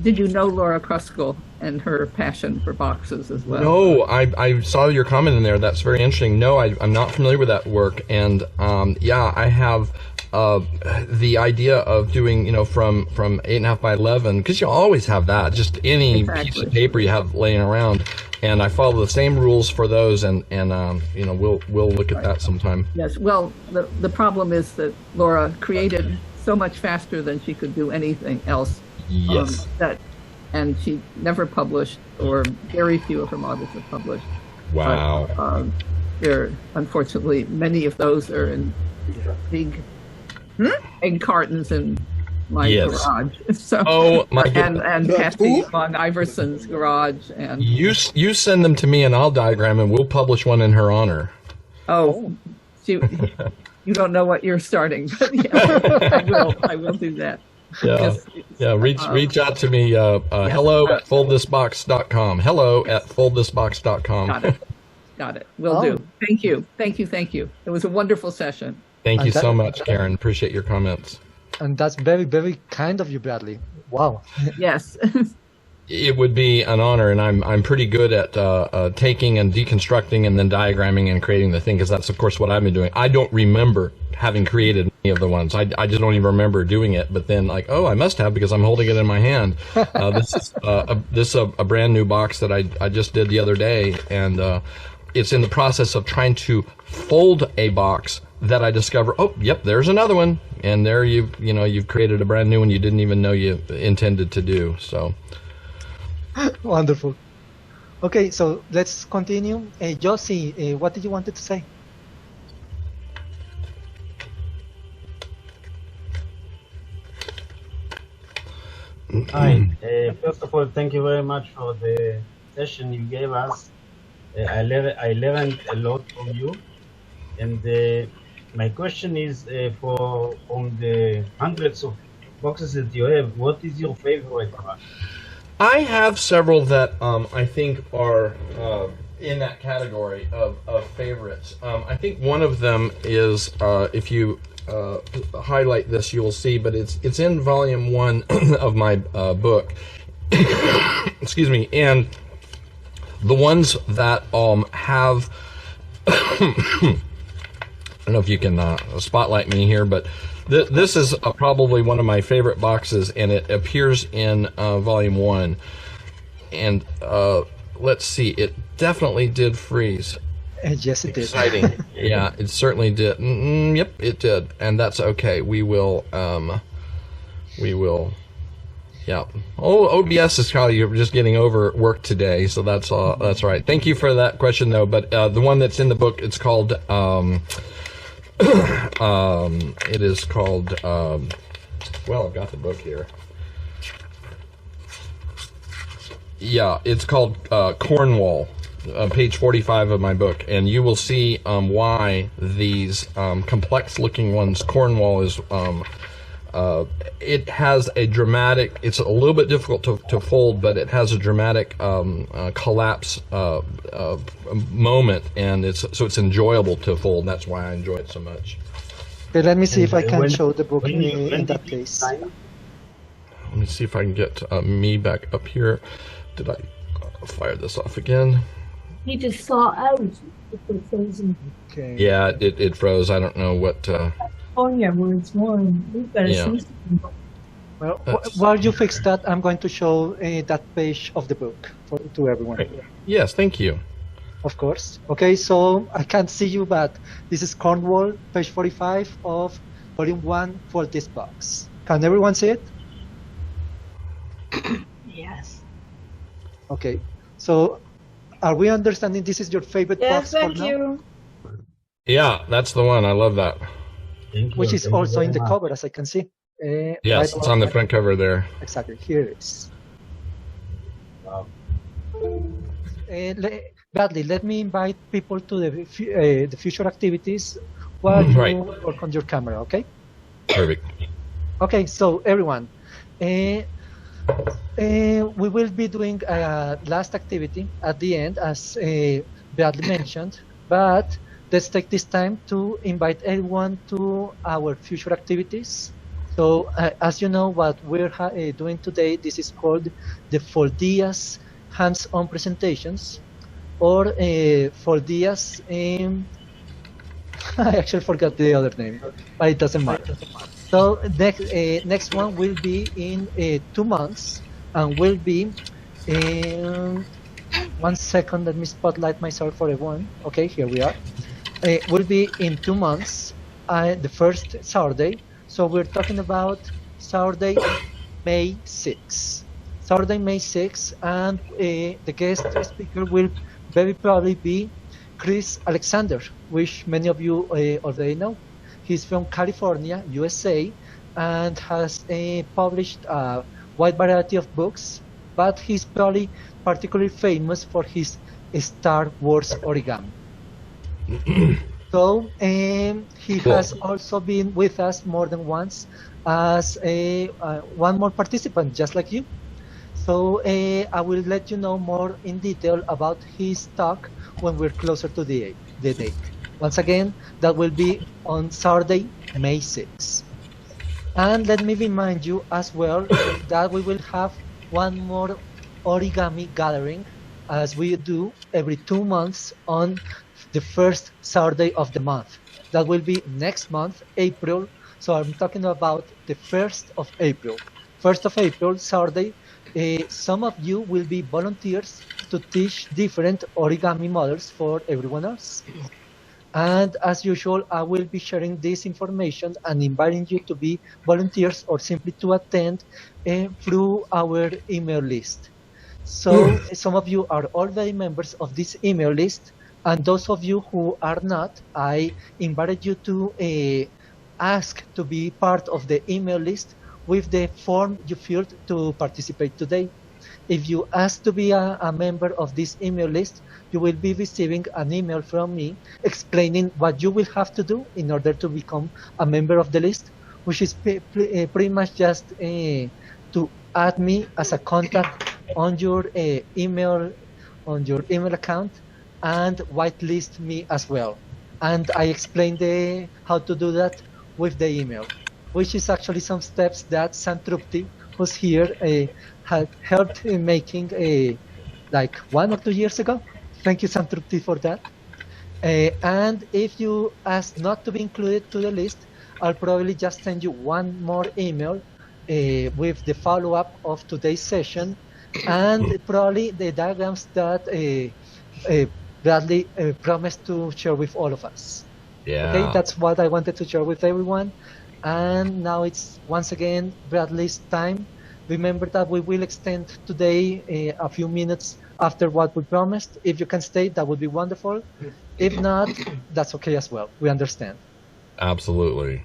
did you know Laura Kruskal and her passion for boxes as well? No, I saw your comment in there. That's very interesting. No, I'm not familiar with that work. And I have the idea of doing, from 8.5 by 11, because you always have that, just any piece of paper you have laying around. And I follow the same rules for those, and we'll look at that sometime. Yes. Well, the problem is that Laura created so much faster than she could do anything else. Yes. And she never published, or very few of her models have published. Wow. Unfortunately, many of those are in big egg cartons in my garage. So, oh my goodness. And Kathy von Iverson's garage. And you send them to me, and I'll diagram, and we'll publish one in her honor. Oh, you don't know what you're starting, but yeah, I will do that. Yeah. Reach out to me. Hello@foldthisbox.com. Hello@foldthisbox.com. Got it. Will do. Thank you. It was a wonderful session. Thank you so much, Karen. Appreciate your comments. And that's very, very kind of you, Bradley. Wow. Yes. It would be an honor, and I'm pretty good at taking and deconstructing and then diagramming and creating the thing, because that's of course what I've been doing. I don't remember having created any of the ones. I just don't even remember doing it. But then I must have, because I'm holding it in my hand. This is a brand new box that I just did the other day, and it's in the process of trying to fold a box that I discover. Oh, yep, there's another one, and there you've created a brand new one you didn't even know you intended to do. So. Wonderful. Okay, so let's continue. Josie, what did you want to say? Hi. First of all, thank you very much for the session you gave us. I learned a lot from you. And my question is, from the hundreds of boxes that you have, what is your favorite one? I have several that I think are in that category of favorites. I think one of them is, if you highlight this, you will see, but it's in volume 1 of my book. Excuse me. And the ones that have, I don't know if you can spotlight me here, but this is probably one of my favorite boxes, and it appears in volume 1. And let's see, it definitely did freeze. Yes, it did. Exciting. Yeah, it certainly did. Yep, it did, and that's okay. We will Yeah. Oh, OBS is probably you're just getting over work today, so that's all. That's right. Thank you for that question, though. But the one that's in the book, it's called. It is called. Well, I've got the book here. Yeah, it's called Cornwall. Page 45 of my book, and you will see why these complex-looking ones. Cornwall is. It has a dramatic, it's a little bit difficult to fold, but it has a dramatic collapse moment, and it's enjoyable to fold. That's why I enjoy it so much. Okay, let me see if I can show the book in that case. Let me see if I can get me back up here. Did I fire this off again? He just saw out. Okay. Yeah, it froze. I don't know what... California, where it's warm. We've got a season. Well, while you fix that, I'm going to show that page of the book to everyone. Right. Yes, thank you. Of course. Okay, so I can't see you, but this is Cornwall, page 45 of volume 1 for this box. Can everyone see it? Yes. Okay, so are we understanding this is your favorite box for now? Yes, thank you. Yeah, that's the one. I love that. Which is also in the cover, as I can see. Yes, right it's on the front cover there. Exactly, here it is. Wow. Bradley, let me invite people to the future activities while you work on your camera, okay? Perfect. Okay, so everyone, we will be doing a last activity at the end, as Bradley mentioned, but let's take this time to invite everyone to our future activities. So, as you know, what we're doing today, this is called the Foldeas hands-on presentations, or Foldeas. I actually forgot the other name, but it doesn't matter. So next one will be in 2 months, and will be 1 second. Let me spotlight myself for everyone. Okay, here we are. Will be in 2 months, the first Saturday. So we're talking about Saturday, May 6. Saturday, May 6, and the guest speaker will very probably be Chris Alexander, which many of you already know. He's from California, USA, and has published a wide variety of books, but he's probably particularly famous for his Star Wars origami. So he has also been with us more than once as one more participant, just like you. So I will let you know more in detail about his talk when we're closer to the date. Once again, that will be on Saturday, May 6. And let me remind you as well that we will have one more origami gathering, as we do every 2 months on the first Saturday of the month. That will be next month, April. So I'm talking about the 1st of April. 1st of April, Saturday. Some of you will be volunteers to teach different origami models for everyone else. And as usual, I will be sharing this information and inviting you to be volunteers or simply to attend through our email list. So some of you are already members of this email list, and those of you who are not, I invited you to ask to be part of the email list with the form you filled to participate today. If you ask to be a member of this email list, you will be receiving an email from me explaining what you will have to do in order to become a member of the list, which is pretty much just to add me as a contact on your email account, and whitelist me as well. And I explained how to do that with the email, which is actually some steps that Santrupti, who's here, had helped in making like 1 or 2 years ago. Thank you, Santrupti, for that. And if you ask not to be included to the list, I'll probably just send you one more email with the follow-up of today's session, and probably the diagrams that Bradley promised to share with all of us. Yeah. Okay, that's what I wanted to share with everyone. And now it's once again Bradley's time Remember that we will extend today a few minutes after what we promised. If you can stay, that would be wonderful. If not, that's okay as well. We understand. Absolutely.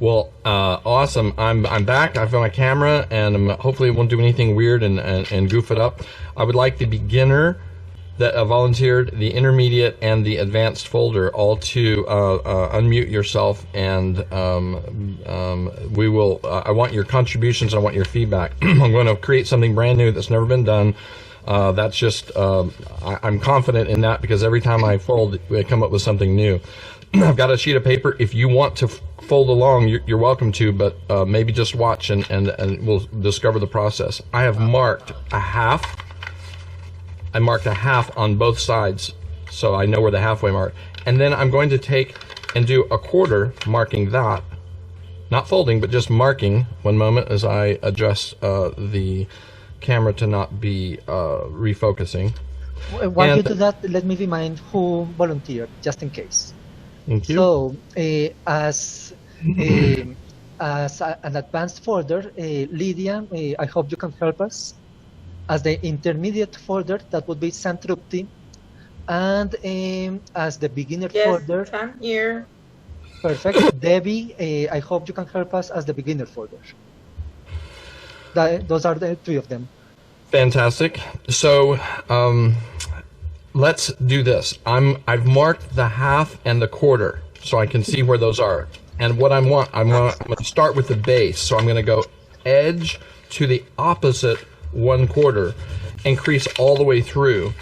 Well, awesome. I'm back. I've got my camera, and hopefully it won't do anything weird and goof it up. I would like the beginner that volunteered, the intermediate, and the advanced folder all to unmute yourself, and we will. I want your contributions. I want your feedback. I'm going to create something brand new that's never been done. That's just. I'm confident in that because every time I fold, I come up with something new. I've got a sheet of paper. If you want to fold along, you're welcome to, but maybe just watch and we'll discover the process. I have marked a half. I marked a half on both sides, so I know where the halfway mark. And then I'm going to take and do a quarter, marking that. Not folding, but just marking. One moment as I adjust the camera to not be refocusing. While you do that, let me remind who volunteered, just in case. Thank you. So, as an advanced folder, Lydia, I hope you can help us. As the intermediate folder, that would be Santrupti, and as the beginner folder. Yes, I'm here. Perfect. Debbie, I hope you can help us as the beginner folder. Those are the three of them. Fantastic. So let's do this. I've marked the half and the quarter so I can see where those are. And what I'm going to start with the base. So I'm going to go edge to the opposite 1/4, increase all the way through.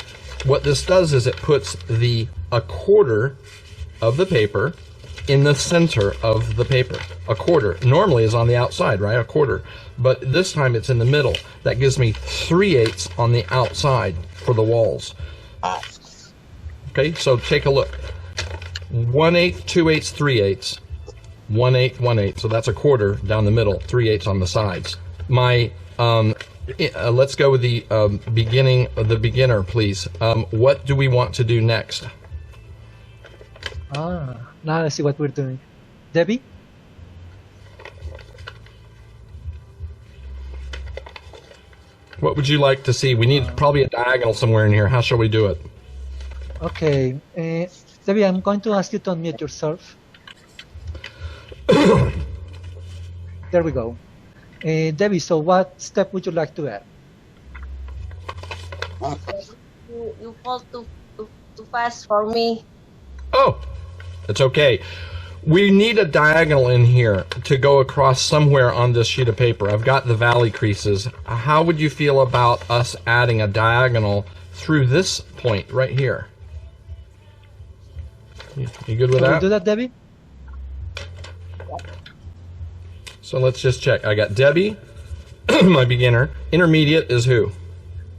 What this does is it puts a quarter of the paper in the center of the paper. A quarter normally is on the outside, right? A quarter, but this time it's in the middle. That gives me 3/8 on the outside for the walls. Okay, so take a look. 1/8, 2/8, 3/8, 1/8, 1/8. So that's a quarter down the middle, 3/8 on the sides. My let's go with the beginner, please. What do we want to do next? Now I see what we're doing. Debbie? What would you like to see? We need probably a diagonal somewhere in here. How shall we do it? Okay. Debbie, I'm going to ask you to unmute yourself. There we go. Debbie, so what step would you like to add? You fall too fast for me. Oh, it's okay. We need a diagonal in here to go across somewhere on this sheet of paper. I've got the valley creases. How would you feel about us adding a diagonal through this point right here? You good with that? Can we do that, Debbie? So let's just check. I got Debbie, my beginner. Intermediate is who?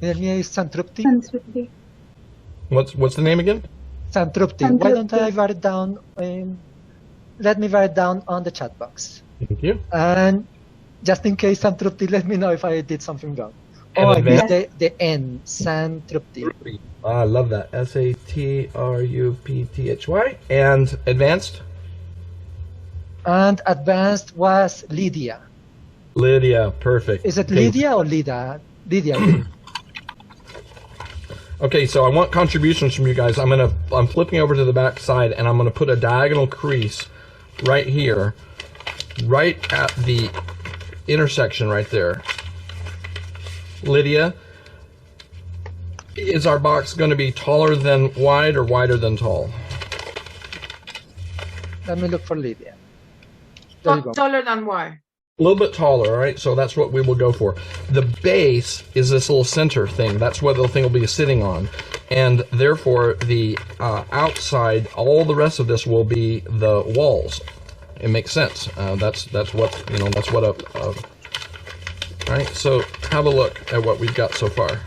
Intermediate is Santrupti. Santrupti. What's the name again? Santrupti. Why don't I write it down? Let me write it down on the chat box. Thank you. And just in case, Santrupti, let me know if I did something wrong. And I missed the N. Santrupti. I love that. S-A-T-R-U-P-T-H-Y. And advanced? And advanced was Lydia. Lydia, perfect. Is it Lydia or Lydia? Lydia. Okay, so I want contributions from you guys. I'm flipping over to the back side, and I'm gonna put a diagonal crease right here, right at the intersection right there. Lydia, is our box going to be taller than wide or wider than tall? Let me look for Lydia. There you go. Taller than wide. A little bit taller, all right? So that's what we will go for. The base is this little center thing. That's what the thing will be sitting on. And therefore, the outside, all the rest of this will be the walls. It makes sense. That's what, that's what all right, so have a look at what we've got so far.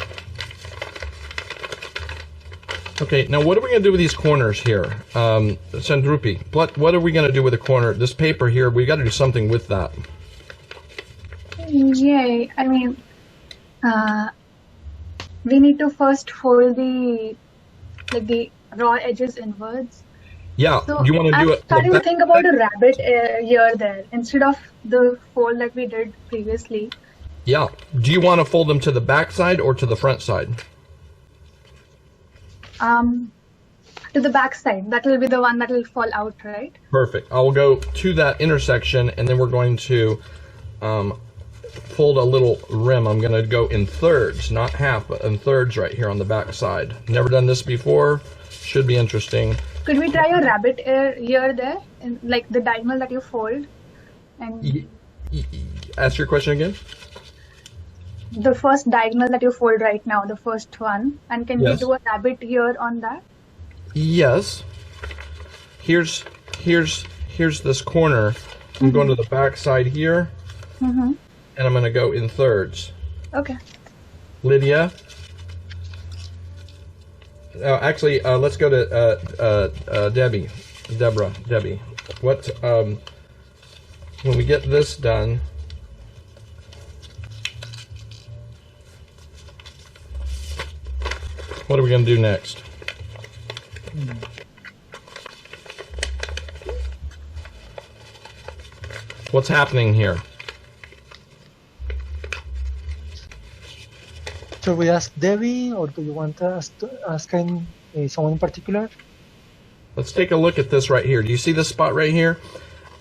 Okay, now what are we going to do with these corners here? Sandrupi, what are we going to do with the corner? This paper here, we got to do something with that. Yeah, I mean, we need to first fold the raw edges inwards. Yeah, So you want to do I'm it? starting to think about a rabbit here there instead of the fold that we did previously. Yeah. Do you want to fold them to the back side or to the front side? To the back side. That will be the one that will fall out, right? Perfect. I will go to that intersection, and then we're going to fold a little rim. I'm going to go in thirds, not half, but in thirds right here on the back side. Never done this before. Should be interesting. Could we try a rabbit ear there, in, like the diagonal that you fold? And Ask your question again. the first diagonal that you fold right now, the first one, and can we do a rabbit ear on that? Yes. Here's this corner. I'm going to the back side here, and I'm going to go in thirds. Okay. Lydia. Actually, let's go to Debbie. What? When we get this done, what are we going to do next? What's happening here? Should we ask Debbie, or do you want us to ask someone in particular? Let's take a look at this right here. Do you see this spot right here?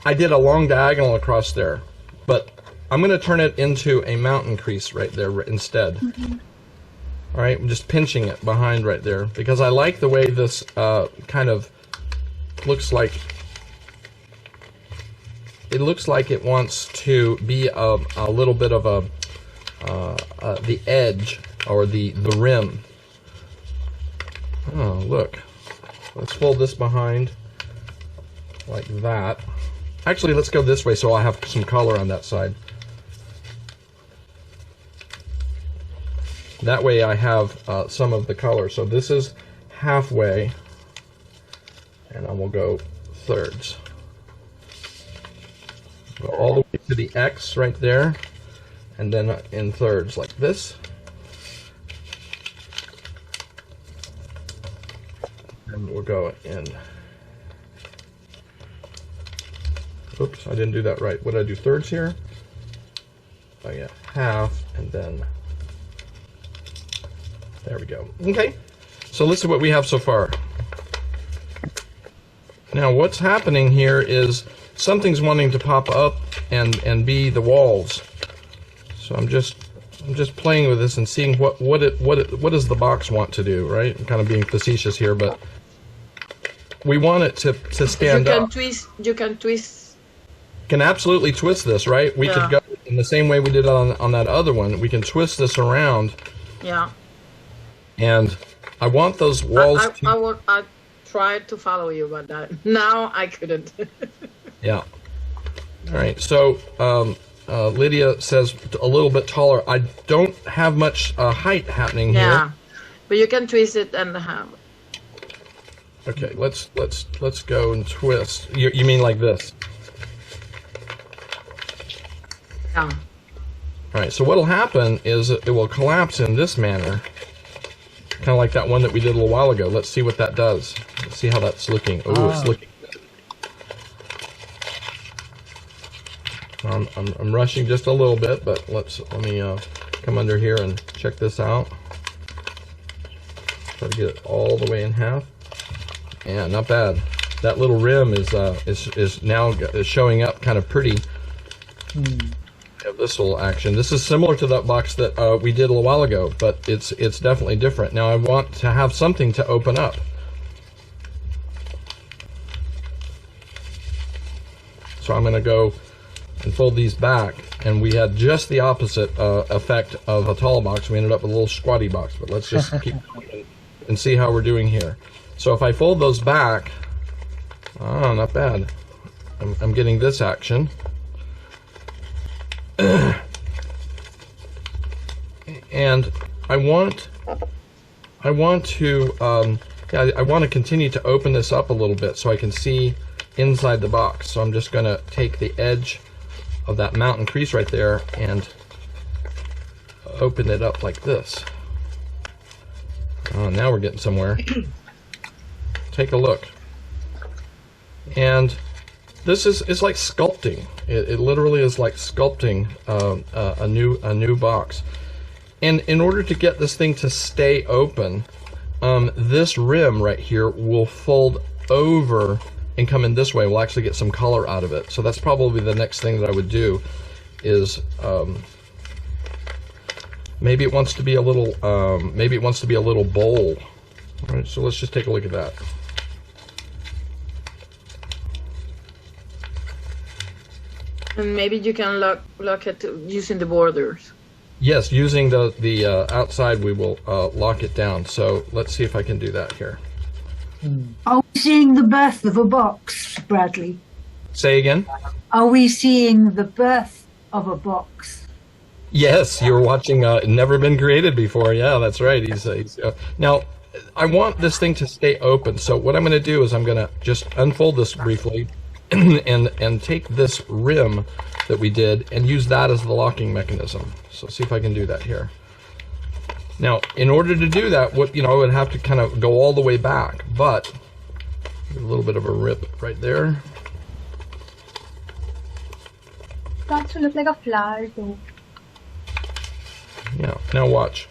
I did a long diagonal across there, but I'm going to turn it into a mountain crease right there instead. All right, I'm just pinching it behind right there because I like the way this kind of looks like. It looks like it wants to be a little bit of the edge or the rim. Oh, look. Let's fold this behind like that. Actually, let's go this way so I have some color on that side. That way I have some of the color. So this is halfway, and I will go thirds. Go all the way to the X right there, and then in thirds like this. And we'll go in. Oops, I didn't do that right. What did I do? Thirds here? Oh yeah, half, and then there we go. Okay, so let's see what we have so far. Now what's happening here is something's wanting to pop up and be the walls. So I'm just playing with this and seeing what does the box want to do, right? I'm kind of being facetious here, but we want it to stand up. You can twist. Can absolutely twist this, right? We could go in the same way we did on that other one. We can twist this around. Yeah. And I want those walls I tried to follow you, but now I couldn't. Yeah. All right. So Lydia says a little bit taller. I don't have much height happening here. Yeah, but you can twist it and have. Okay. Let's go and twist. You mean like this? Yeah. All right. So what'll happen is it will collapse in this manner. Kind of like that one that we did a little while ago. Let's see what that does. Let's see how that's looking. Oh, it's looking good. I'm rushing just a little bit, but let me come under here and check this out. Try to get it all the way in half. Yeah, not bad. That little rim is now showing up kind of pretty. Have this little action. This is similar to that box that we did a little while ago, but it's definitely different. Now I want to have something to open up. So I'm going to go and fold these back, and we had just the opposite effect of a tall box. We ended up with a little squatty box, but let's just keep going and see how we're doing here. So if I fold those back, not bad. I'm getting this action. And I want to continue to open this up a little bit so I can see inside the box. So I'm just going to take the edge of that mountain crease right there and open it up like this. Oh, now we're getting somewhere. Take a look. And This is like sculpting. It literally is like sculpting a new box. And in order to get this thing to stay open, this rim right here will fold over and come in this way. We'll actually get some color out of it. So that's probably the next thing that I would do is maybe it wants to be a little bowl. All right, so let's just take a look at that. And maybe you can lock it using the borders. Yes, using the outside, we will lock it down. So let's see if I can do that here. Are we seeing the birth of a box, Bradley? Say again? Are we seeing the birth of a box? Yes, you're watching Never Been Created Before. Yeah, that's right. Now, I want this thing to stay open. So what I'm going to do is I'm going to just unfold this briefly and take this rim that we did and use that as the locking mechanism. So see if I can do that here. Now, in order to do that, I would have to kind of go all the way back, but a little bit of a rip right there. Starts to look like a flower too. Yeah, now watch.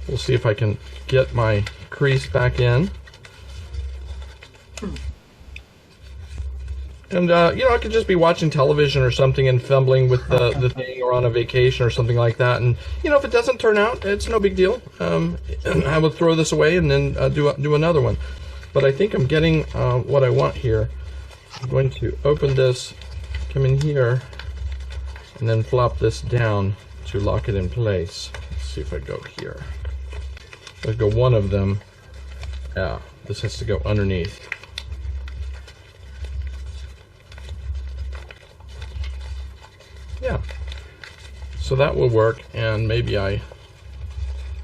We'll see if I can get my crease back in. And, I could just be watching television or something and fumbling with the thing, or on a vacation or something like that. And, if it doesn't turn out, it's no big deal. I will throw this away and then do another one. But I think I'm getting what I want here. I'm going to open this, come in here, and then flop this down to lock it in place. Let's see if I go here. Let's go one of them. Yeah, this has to go underneath. Yeah, so that will work, and maybe I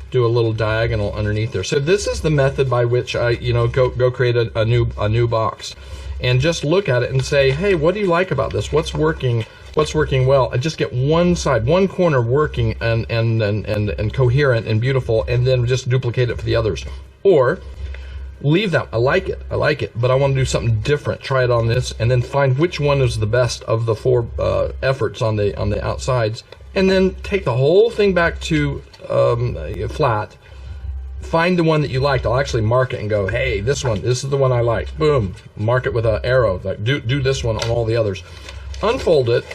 do a little diagonal underneath there. So this is the method by which I, go create a new box, and just look at it and say, hey, what do you like about this? What's working well? I just get one side, one corner working and coherent and beautiful, and then just duplicate it for the others, or leave that. I like it, but I want to do something different. Try it on this, and then find which one is the best of the four efforts on the outsides, and then take the whole thing back to flat. Find the one that you liked. I'll actually mark it and go, hey, this is the one I like. Boom, mark it with an arrow. Like do this one on all the others. Unfold it,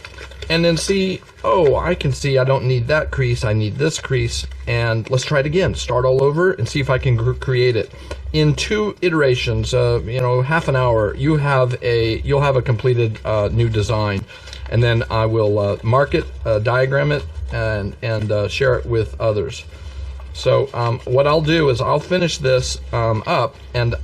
and then see, oh, I can see I don't need that crease, I need this crease, and let's try it again. Start all over and see if I can create it. In 2 iterations, half an hour, you'll have a completed new design, and then I will mark it, diagram it, and share it with others. So what I'll do is I'll finish this up and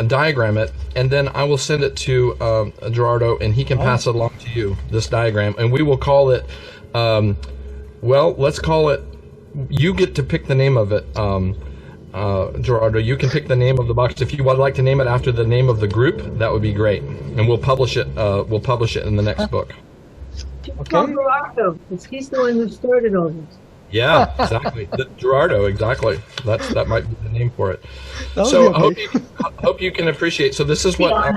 diagram it, and then I will send it to Gerardo, and he can pass it along to you, this diagram, and we will call it, let's call it, you get to pick the name of it, Gerardo, you can pick the name of the box. If you would like to name it after the name of the group, that would be great, and we'll publish it in the next book. Okay. Gerardo, because he's the one who started all this. Yeah, exactly. Gerardo, exactly. That might be the name for it. So okay. hope you can appreciate. So this is what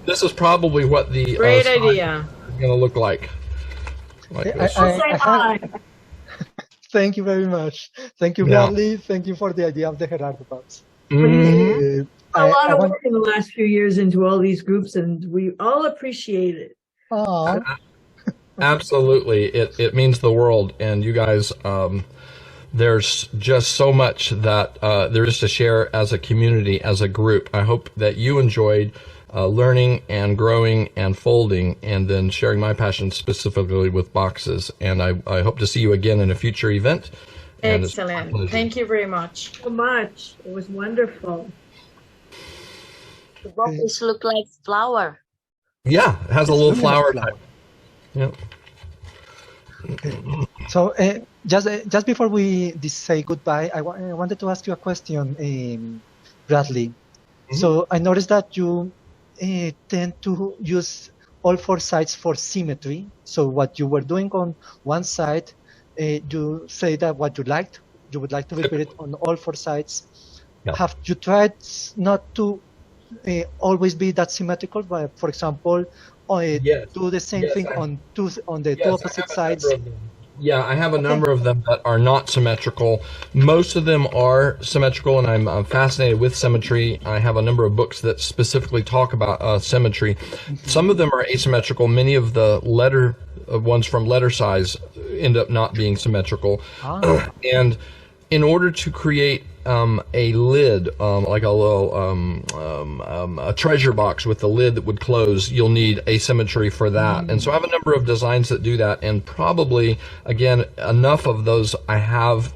this is probably what the great idea is going to look like. Thank you very much. Thank you, Bradley. Thank you for the idea of the Gerardo box. A lot of work in the last few years into all these groups, and we all appreciate it. Absolutely, it means the world, and you guys, there's just so much that there is to share as a community, as a group. I hope that you enjoyed learning and growing and folding, and then sharing my passion specifically with boxes. And I hope to see you again in a future event. Excellent. Thank you very much. So much. It was wonderful. The boxes look like flower. Yeah, it has a little flower type. Yeah. So just before we say goodbye, I wanted to ask you a question, Bradley. Mm-hmm. So I noticed that you tend to use all 4 sides for symmetry. So what you were doing on one side, you say that what you liked, you would like to repeat it on all 4 sides. Yeah. Have you tried not to always be that symmetrical? But for example, do the same thing on the two opposite sides? Yeah, I have a number of them that are not symmetrical. Most of them are symmetrical, and I'm fascinated with symmetry. I have a number of books that specifically talk about symmetry. Some of them are asymmetrical. Many of the letter ones from letter size end up not being symmetrical. And in order to create a lid, like a little a treasure box with the lid that would close, you'll need asymmetry for that. And so I have a number of designs that do that, and probably, again, enough of those I have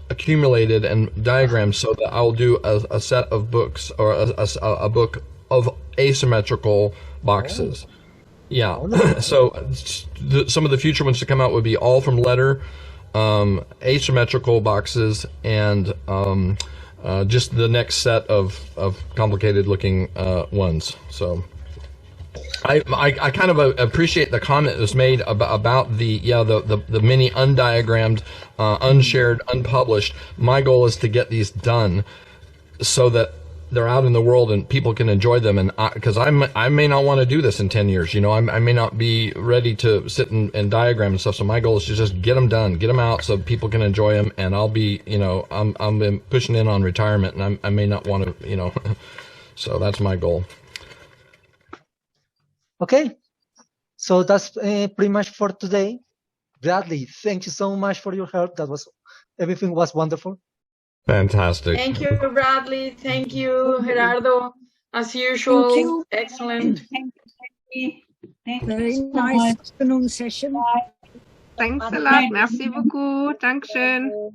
accumulated and diagrams so that I'll do a set of books, or a book of asymmetrical boxes. Yeah. So some of the future ones to come out would be all from letter, asymmetrical boxes, and just the next set of complicated looking ones. So I kind of appreciate the comment that was made about the many undiagrammed, unshared, unpublished. My goal is to get these done so that they're out in the world and people can enjoy them. And because I may not want to do this in 10 years, I may not be ready to sit and diagram and stuff. So my goal is to just get them done, get them out so people can enjoy them. And I'll be, I'm pushing in on retirement, and I may not want to, so that's my goal. Okay. So that's pretty much for today. Bradley, thank you so much for your help. Everything was wonderful. Fantastic. Thank you, Bradley. Thank you, Gerardo. As usual, Thank you. Excellent. Very nice afternoon session. Thanks a lot. Merci beaucoup. Dankeschön.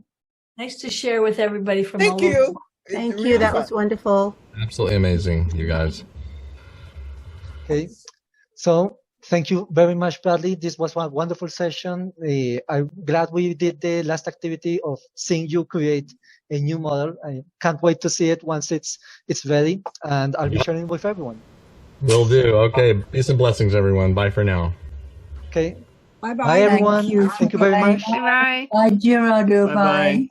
Nice to share with everybody from all Thank you. over. Thank you. That was wonderful. Absolutely amazing, you guys. Okay. So thank you very much, Bradley. This was one wonderful session. I'm glad we did the last activity of seeing you create a new model. I can't wait to see it once it's ready, and I'll be sharing it with everyone. Will do. Okay. Peace and blessings, everyone. Bye for now. Okay. Bye-bye. Bye, everyone. Thank you very much. Bye-bye. Bye, Gerardo. Bye.